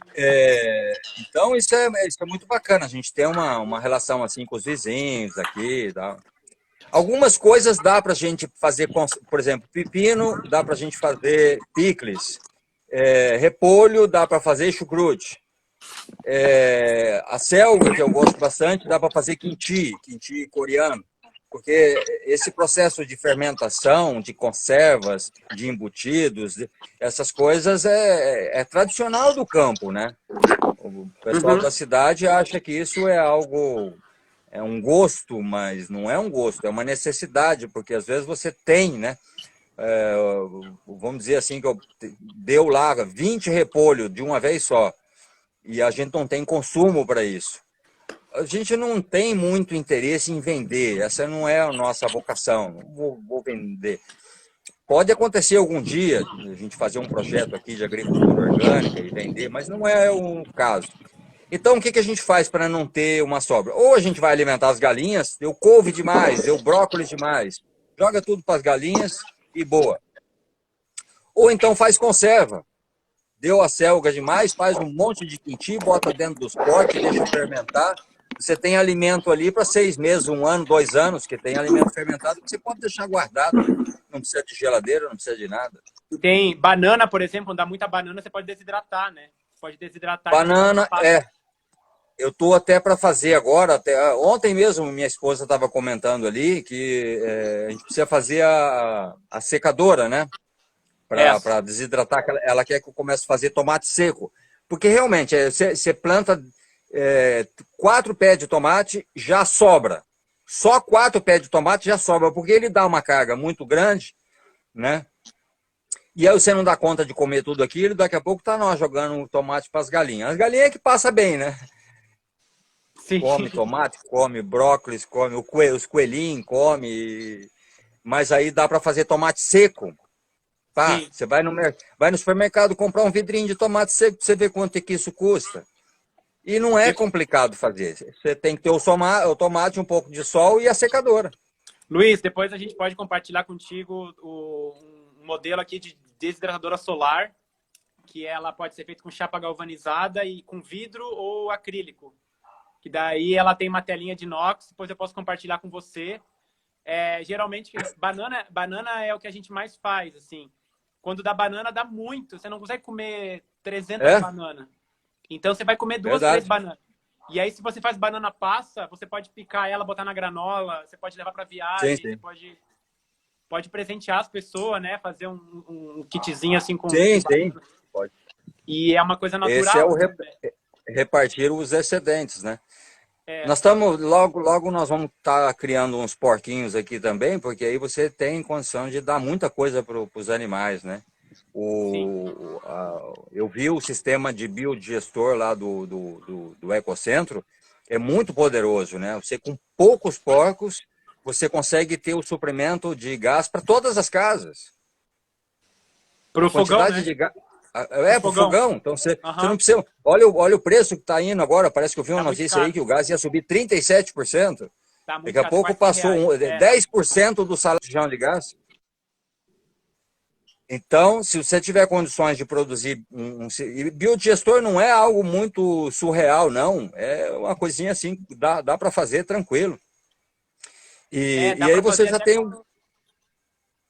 Então, isso é muito bacana, a gente tem uma relação assim com os vizinhos aqui, tá? Algumas coisas dá para a gente fazer, por exemplo, pepino, dá para a gente fazer picles, repolho, dá para fazer chucrute. A selga, que eu gosto bastante, dá para fazer kimchi coreano, porque esse processo de fermentação, de conservas, de embutidos, essas coisas é tradicional do campo, né? O pessoal da cidade acha que isso é algo... É um gosto, mas não é um gosto, é uma necessidade, porque às vezes você tem, né? Vamos dizer assim, que deu lá 20 repolhos de uma vez só, e a gente não tem consumo para isso. A gente não tem muito interesse em vender, essa não é a nossa vocação, não vou vender. Pode acontecer algum dia a gente fazer um projeto aqui de agricultura orgânica e vender, mas não é o caso. Então, o que a gente faz para não ter uma sobra? Ou a gente vai alimentar as galinhas, deu couve demais, deu brócolis demais, joga tudo para as galinhas e boa. Ou então faz conserva. Deu a selga demais, faz um monte de quinti, bota dentro dos potes, deixa fermentar. Você tem alimento ali para 6 meses, 1 ano, 2 anos, que tem alimento fermentado que você pode deixar guardado. Não precisa de geladeira, não precisa de nada.
Tem banana, por exemplo, quando dá muita banana, você pode desidratar, né? Pode desidratar.
Banana, eu estou até para fazer agora, ontem mesmo minha esposa estava comentando ali que a gente precisa fazer a secadora, né? Para desidratar, ela quer que eu comece a fazer tomate seco. Porque realmente, você planta 4 pés de tomate, já sobra. Só 4 pés de tomate já sobra, porque ele dá uma carga muito grande, né? E aí você não dá conta de comer tudo aquilo, daqui a pouco tá nós jogando tomate para as galinhas. As galinhas é que passa bem, né?
Sim.
Come tomate, come brócolis, come os coelhinhos, come. Mas aí dá para fazer tomate seco. Tá? Você vai no supermercado comprar um vidrinho de tomate seco para você ver quanto é que isso custa. E não é complicado fazer. Você tem que ter o tomate, um pouco de sol e a secadora.
Luiz, depois a gente pode compartilhar contigo um modelo aqui de desidratadora solar, que ela pode ser feita com chapa galvanizada e com vidro ou acrílico. Que daí ela tem uma telinha de inox, depois eu posso compartilhar com você. Geralmente, banana é o que a gente mais faz, assim. Quando dá banana, dá muito. Você não consegue comer 300 bananas. Então, você vai comer 2, 3 bananas. E aí, se você faz banana passa, você pode picar ela, botar na granola, você pode levar para viagem,
sim.
Você pode presentear as pessoas, né? Fazer um kitzinho assim com...
Sim, pode.
E é uma coisa natural.
Esse é o repartir os excedentes, né? Nós estamos, logo nós vamos estar criando uns porquinhos aqui também, porque aí você tem condição de dar muita coisa para os animais, né? Eu vi o sistema de biodigestor lá do Ecocentro, é muito poderoso, né? Você com poucos porcos, você consegue ter o suprimento de gás para todas as casas.
Para o fogão, né?
De gás. Para o fogão. Então você não precisa. Olha o preço que está indo agora. Parece que eu vi uma notícia aí que o gás ia subir 37%. Daqui a pouco passou 10% do salário de gás. Então, se você tiver condições de produzir e biodigestor não é algo muito surreal, não. É uma coisinha assim, dá para fazer tranquilo.
Dá
E aí
para
você
fazer
já
até
tem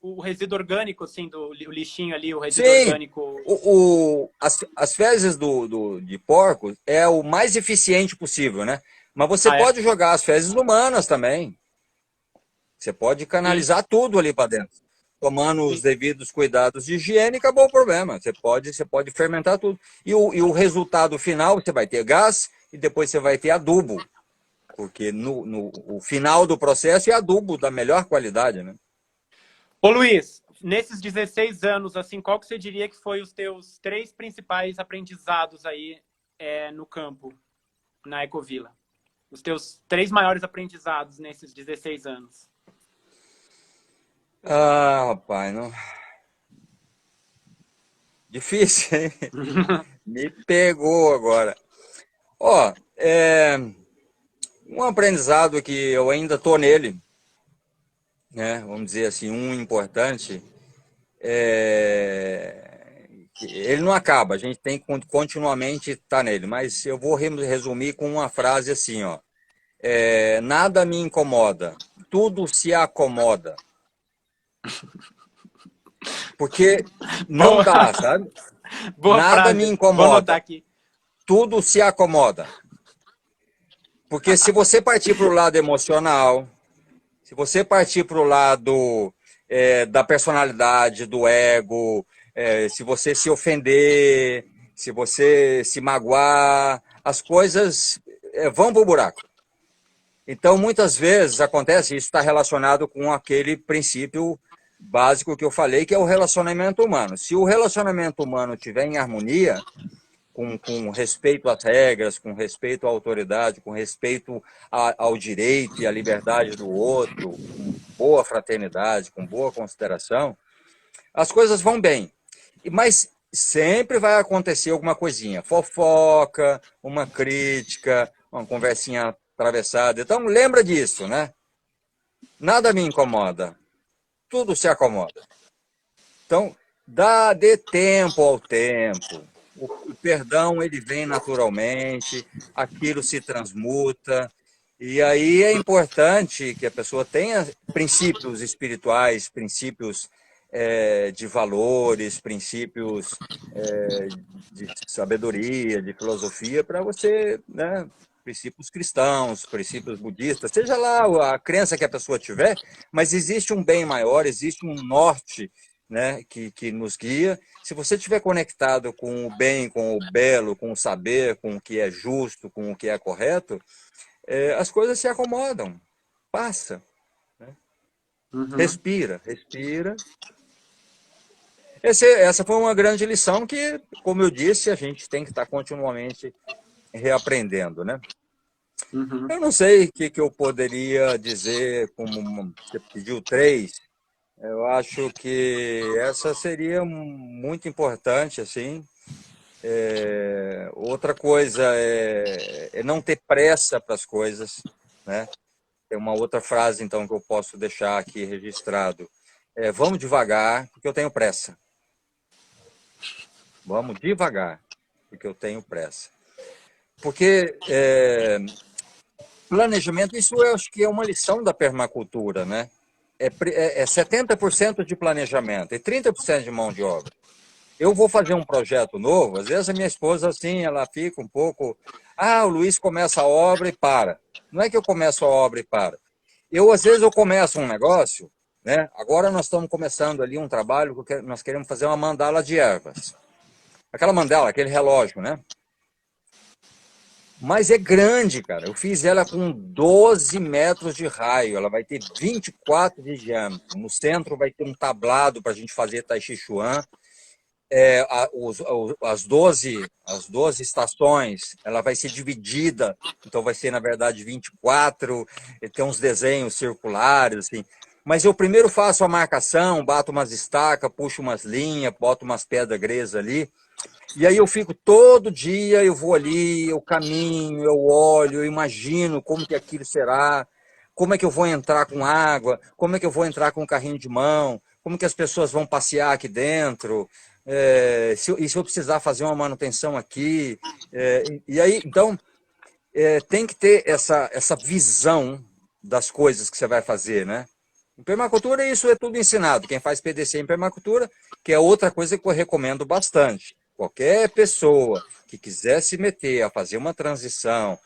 com o resíduo orgânico, assim, o lixinho ali, o resíduo
Sim,
orgânico.
as fezes de porco é o mais eficiente possível, né? Mas você
Ah, é?
pode jogar as fezes humanas também. Você pode
Sim.
canalizar tudo ali para dentro. Tomando os
Sim.
devidos cuidados de higiene, acabou o problema. Você pode fermentar tudo. E o resultado final, você vai ter gás e depois você vai ter adubo. Porque o final do processo é adubo da melhor qualidade, né?
Ô Luiz, nesses 16 anos, assim, qual que você diria que foi os teus 3 principais aprendizados aí no campo, na Ecovila? Os teus 3 maiores aprendizados nesses 16 anos.
Ah, rapaz, não. Difícil, hein? Me pegou agora. Ó, um aprendizado que eu ainda tô nele, né? Vamos dizer assim, um importante, que ele não acaba, a gente tem que continuamente estar nele, mas eu vou resumir com uma frase assim, ó. Nada me incomoda, tudo se acomoda. Porque não
Boa,
dá, sabe?
boa
Nada me
frase. Vou anotar
incomoda,
aqui.
tudo se acomoda. Porque se você partir para o lado emocional, se você partir para o lado da personalidade, do ego, se você se ofender, se você se magoar, as coisas vão para o buraco. Então, muitas vezes acontece, isso está relacionado com aquele princípio básico que eu falei, que é o relacionamento humano. Se o relacionamento humano estiver em harmonia, com respeito às regras, com respeito à autoridade, com respeito ao direito e à liberdade do outro, com boa fraternidade, com boa consideração, as coisas vão bem. Mas sempre vai acontecer alguma coisinha, fofoca, uma crítica, uma conversinha atravessada. Então lembra disso, né? Nada me incomoda, tudo se acomoda. Então, dê tempo ao tempo. O perdão, ele vem naturalmente, aquilo se transmuta. E aí é importante que a pessoa tenha princípios espirituais, princípios de valores, princípios de sabedoria, de filosofia, para você, né, princípios cristãos, princípios budistas, seja lá a crença que a pessoa tiver, mas existe um bem maior, existe um norte, né, que nos guia. Se você estiver conectado com o bem, com o belo, com o saber, com o que é justo, com o que é correto, as coisas se acomodam. Passa. Né?
Uhum.
Respira, respira. Essa foi uma grande lição que, como eu disse, a gente tem que estar continuamente reaprendendo, né?
Uhum.
Eu não sei o que eu poderia dizer, como você pediu 3. Eu acho que essa seria muito importante, assim. Outra coisa é não ter pressa para as coisas, né? Tem uma outra frase, então, que eu posso deixar aqui registrado. Vamos devagar, porque eu tenho pressa. Vamos devagar, porque eu tenho pressa. Porque planejamento, isso eu acho que é uma lição da permacultura, né? É 70% de planejamento e 30% de mão de obra. Eu vou fazer um projeto novo, às vezes a minha esposa, assim, ela fica um pouco... o Luiz começa a obra e para. Não é que eu começo a obra e para. Às vezes, eu começo um negócio, né? Agora nós estamos começando ali um trabalho, que nós queremos fazer uma mandala de ervas. Aquela mandala, aquele relógio, né? Mas é grande, cara. Eu fiz ela com 12 metros de raio. Ela vai ter 24 de diâmetro. No centro vai ter um tablado para a gente fazer Tai Chi Chuan. As 12 estações, ela vai ser dividida. Então vai ser, na verdade, 24. Tem uns desenhos circulares, assim. Mas eu primeiro faço a marcação, bato umas estacas, puxo umas linhas, boto umas pedras gresa ali. E aí eu fico todo dia, eu vou ali, eu caminho, eu olho, eu imagino como que aquilo será, como é que eu vou entrar com água, como é que eu vou entrar com o carrinho de mão, como que as pessoas vão passear aqui dentro, e se eu precisar fazer uma manutenção aqui. E aí, então, tem que ter essa visão das coisas que você vai fazer, né? Em permacultura, isso é tudo ensinado. Quem faz PDC em permacultura, que é outra coisa que eu recomendo bastante. Qualquer pessoa que quiser se meter a fazer uma transição,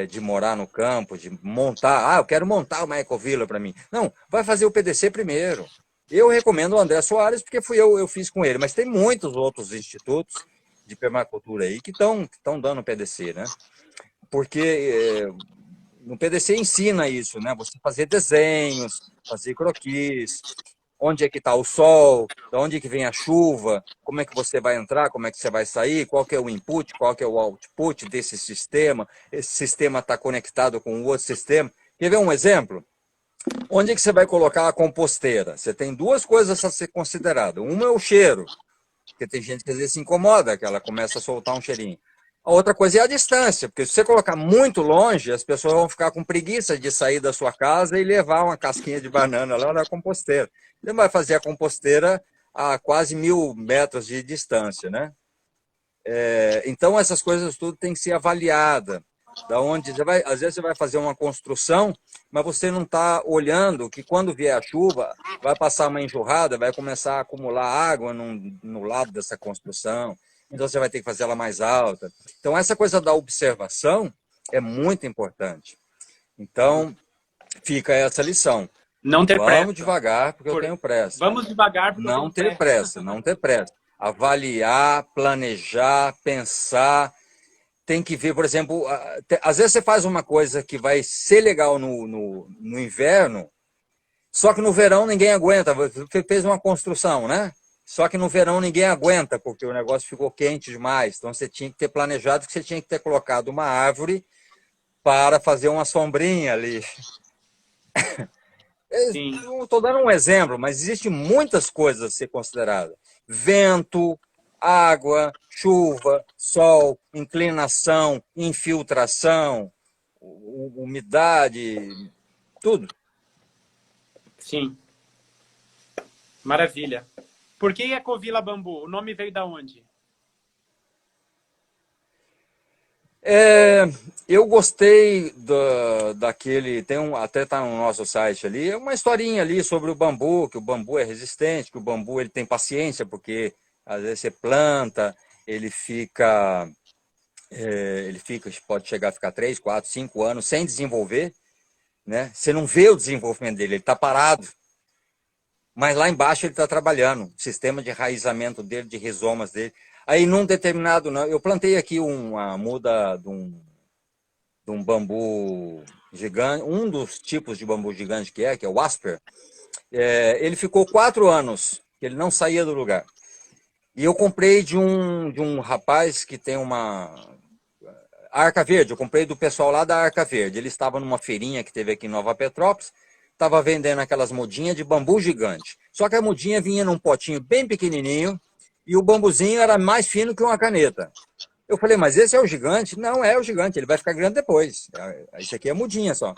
de morar no campo, de montar, eu quero montar uma ecovila para mim. Não, vai fazer o PDC primeiro. Eu recomendo o André Soares, porque eu fiz com ele, mas tem muitos outros institutos de permacultura aí que estão dando PDC, né? Porque no PDC ensina isso, né? Você fazer desenhos, fazer croquis, onde é que está o sol, de onde é que vem a chuva, como é que você vai entrar, como é que você vai sair, qual que é o input, qual que é o output desse sistema, esse sistema está conectado com o outro sistema. Quer ver um exemplo? Onde é que você vai colocar a composteira? Você tem duas coisas a ser considerada. Uma é o cheiro, porque tem gente que às vezes se incomoda, que ela começa a soltar um cheirinho. A outra coisa é a distância, porque se você colocar muito longe, as pessoas vão ficar com preguiça de sair da sua casa e levar uma casquinha de banana lá na composteira. Você vai fazer a composteira a quase 1.000 metros de distância, né? Então, essas coisas tudo tem que ser avaliada. Da onde às vezes você vai fazer uma construção, mas você não está olhando que quando vier a chuva, vai passar uma enxurrada, vai começar a acumular água no lado dessa construção. Então, você vai ter que fazer ela mais alta. Então, essa coisa da observação é muito importante. Então, fica essa lição.
Não ter pressa.
Vamos devagar, porque eu tenho pressa.
Vamos devagar, porque eu tenho pressa.
Não ter pressa, não ter pressa. Avaliar, planejar, pensar. Tem que ver, por exemplo, às vezes você faz uma coisa que vai ser legal no inverno, só que no verão ninguém aguenta. Você fez uma construção, né? Só que no verão ninguém aguenta, porque o negócio ficou quente demais. Então você tinha que ter planejado que você tinha que ter colocado uma árvore para fazer uma sombrinha ali. Estou dando um exemplo, mas existem muitas coisas a ser consideradas. Vento, água, chuva, sol, inclinação, infiltração, umidade, tudo.
Sim. Maravilha. Por que Ecovila Bambu? O nome veio da onde?
Eu gostei daquele, até está no nosso site ali, é uma historinha ali sobre o bambu, que o bambu é resistente, que o bambu ele tem paciência, porque às vezes você planta, pode chegar a ficar 3, 4, 5 anos sem desenvolver, né? Você não vê o desenvolvimento dele, ele está parado. Mas lá embaixo ele está trabalhando, o sistema de enraizamento dele, de rizomas dele. Aí num determinado, eu plantei aqui uma muda de um bambu gigante, um dos tipos de bambu gigante que é o Asper. Ele ficou 4 anos, ele não saía do lugar. E eu comprei de um rapaz que tem uma Arca Verde, eu comprei do pessoal lá da Arca Verde. Ele estava numa feirinha que teve aqui em Nova Petrópolis, estava vendendo aquelas mudinhas de bambu gigante. Só que a mudinha vinha num potinho bem pequenininho e o bambuzinho era mais fino que uma caneta. Eu falei, mas esse é o gigante? Não é o gigante, ele vai ficar grande depois. Isso aqui é mudinha só.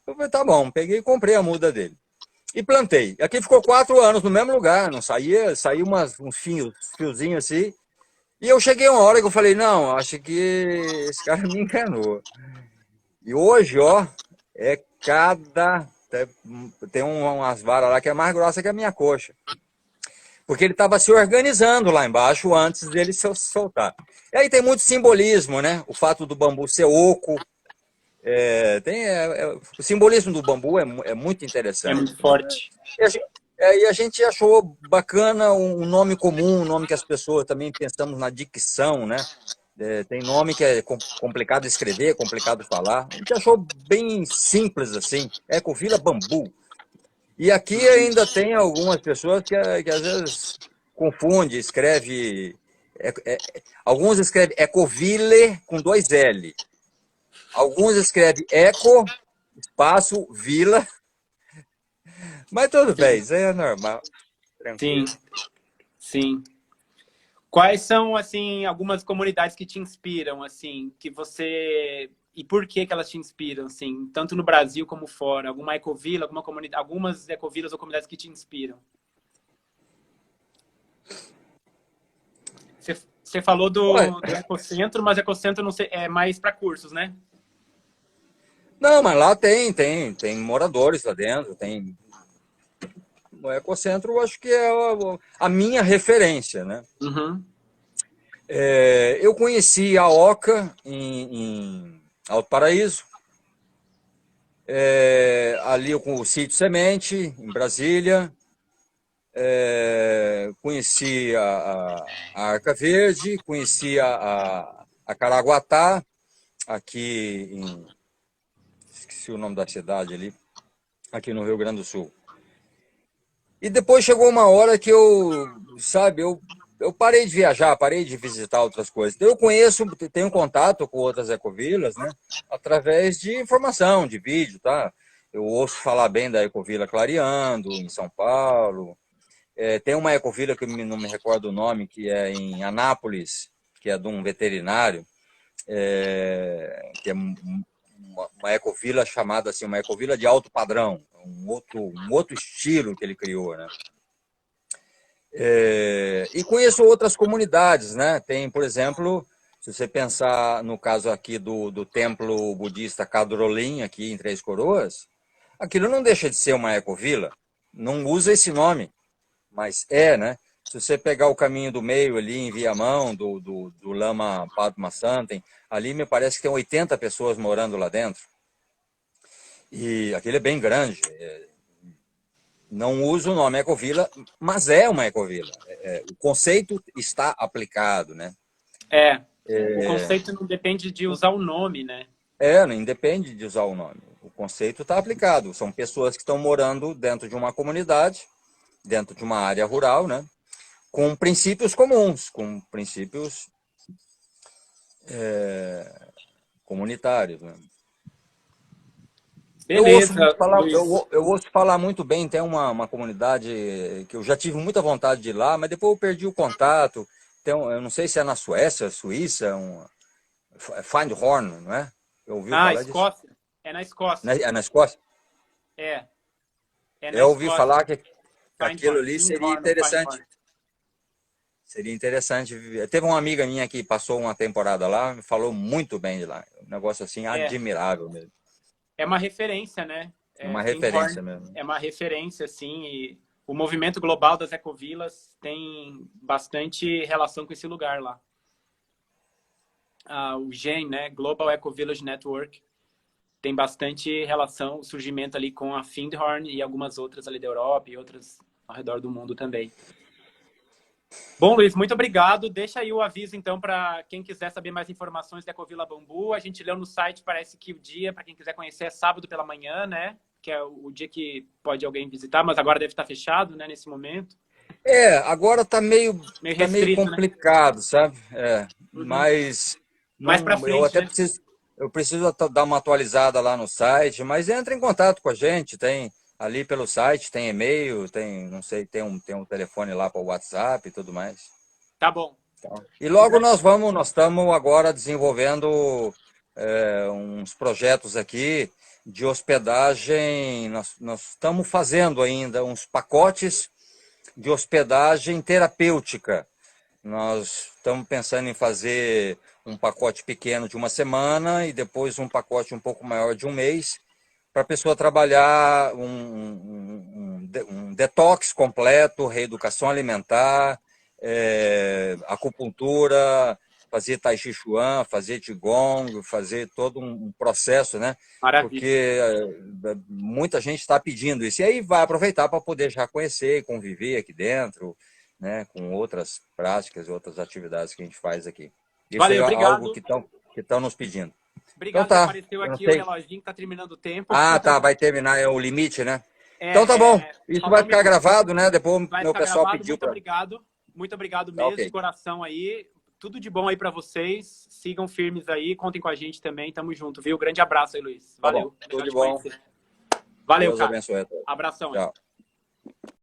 Eu falei, tá bom, peguei e comprei a muda dele. E plantei. Aqui ficou 4 anos no mesmo lugar, não saía uns fiozinhos assim. E eu cheguei uma hora que eu falei, não, acho que esse cara me enganou. E hoje, ó, tem umas varas lá que é mais grossa que a minha coxa. Porque ele estava se organizando lá embaixo antes dele se soltar. E aí tem muito simbolismo, né? O fato do bambu ser oco. O simbolismo do bambu é muito interessante.
É muito forte.
E a gente achou bacana um nome comum, um nome que as pessoas também pensamos na dicção, né? Tem nome que é complicado de escrever, complicado de falar. A gente achou bem simples assim, Ecovila Bambu. E aqui ainda tem algumas pessoas que às vezes confundem, alguns escrevem Ecovile com 2 L. Alguns escrevem Eco, espaço, Vila. Mas tudo bem, isso aí é normal. Tranquilo.
Sim, sim. Quais são, assim, algumas comunidades que te inspiram, assim, que você... E por que elas te inspiram, assim, tanto no Brasil como fora? Alguma ecovila, alguma comunidade, algumas ecovilas ou comunidades que te inspiram? Você falou
Ué,
do Ecocentro, mas Ecocentro não sei, é mais para cursos, né?
não, mas lá tem moradores lá dentro, tem. O Ecocentro, eu acho que é a minha referência, né?
Uhum.
Eu conheci a Oca em Alto Paraíso, ali com o Sítio Semente, em Brasília. Conheci a Arca Verde, conheci a Caraguatá, aqui em. Esqueci o nome da cidade ali, aqui no Rio Grande do Sul. E depois chegou uma hora que eu parei de viajar, parei de visitar outras coisas. Então, eu conheço, tenho contato com outras ecovilas, né? Através de informação, de vídeo, tá? Eu ouço falar bem da Ecovila Clareando, em São Paulo. Tem uma ecovila que não me recordo o nome, que é em Anápolis, que é de um veterinário, que é uma ecovila chamada assim, uma ecovila de alto padrão, um outro estilo que ele criou, né? E conheço outras comunidades, né? Tem, por exemplo, se você pensar no caso aqui do templo budista Kadrolim, aqui em Três Coroas, aquilo não deixa de ser uma ecovila, não usa esse nome, mas né? Se você pegar o caminho do meio ali em Viamão, do Lama Padma Santen, ali me parece que tem 80 pessoas morando lá dentro. E aquele é bem grande. Não uso o nome ecovila, mas é uma ecovila. O conceito está aplicado, né?
O conceito não depende de usar o nome, né?
Não independe de usar o nome. O conceito está aplicado. São pessoas que estão morando dentro de uma comunidade, dentro de uma área rural, né? Com princípios comuns, com princípios comunitários, né? Eu ouço
Beleza,
falar,
Luiz.
eu ouço falar muito bem, tem uma comunidade que eu já tive muita vontade de ir lá, mas depois eu perdi o contato. Eu não sei se é na Suécia, Suíça, Findhorn, não é? Eu ouvi
Ah,
falar disso.
Escócia. É na Escócia.
É na Escócia?
É, é na
Eu ouvi
Escócia.
falar que aquilo ali seria
Findhorn ou
interessante.
Findhorn.
Seria interessante. Teve uma amiga minha que passou uma temporada lá, me falou muito bem de lá. Um negócio assim
É,
admirável mesmo.
é uma referência, né?
É uma
Findhorn
referência mesmo.
é uma referência, assim, e o movimento global das ecovilas tem bastante relação com esse lugar lá. O GEN, né? Global Eco Village Network, tem bastante relação, o surgimento ali com a Findhorn e algumas outras ali da Europa e outras ao redor do mundo também. Bom, Luiz, muito obrigado. Deixa aí o aviso, então, para quem quiser saber mais informações da Ecovila Bambu. A gente leu no site, parece que o dia, para quem quiser conhecer, é sábado pela manhã, né? Que é o dia que pode alguém visitar, mas agora deve estar fechado, né, nesse momento.
Agora
Meio
tá meio
restrito, né?
complicado, sabe?
Uhum.
Mas
Mais para
não, eu
frente,
até
né?
preciso dar uma atualizada lá no site, mas entra em contato com a gente, tem ali pelo site, tem e-mail, tem, não sei, tem um telefone lá para o WhatsApp e tudo mais.
Tá bom.
E logo nós estamos agora desenvolvendo uns projetos aqui de hospedagem, nós estamos fazendo ainda uns pacotes de hospedagem terapêutica. Nós estamos pensando em fazer um pacote pequeno de uma semana e depois um pacote um pouco maior de um mês, para a pessoa trabalhar um detox completo, reeducação alimentar, acupuntura, fazer tai chi chuan, fazer qigong, fazer todo um processo, né?
Maravilha.
Porque muita gente está pedindo isso. E aí vai aproveitar para poder já conhecer e conviver aqui dentro, né? Com outras práticas, outras atividades que a gente faz aqui. Isso é
Valeu,
algo
obrigado.
que estão nos pedindo. Então
Obrigado, já
tá,
apareceu
eu não
aqui o
sei.
reloginho que tá terminando o tempo.
Ah, tá, vai terminar, é o limite, né? Então tá bom, isso vai ficar gravado, né? Depois
Vai
meu
ficar
pessoal
gravado.
pediu
Muito
para.
obrigado. Muito obrigado
Tá
mesmo, de
ok.
coração aí. Tudo de bom aí para vocês. Sigam firmes aí, contem com a gente também. Tamo junto, viu? Grande abraço aí, Luiz.
Tá bom,
Valeu.
tudo
Legal
de
te
bom.
conhecer. Valeu,
Deus
cara.
abençoe a todos.
Abração aí.
Tchau.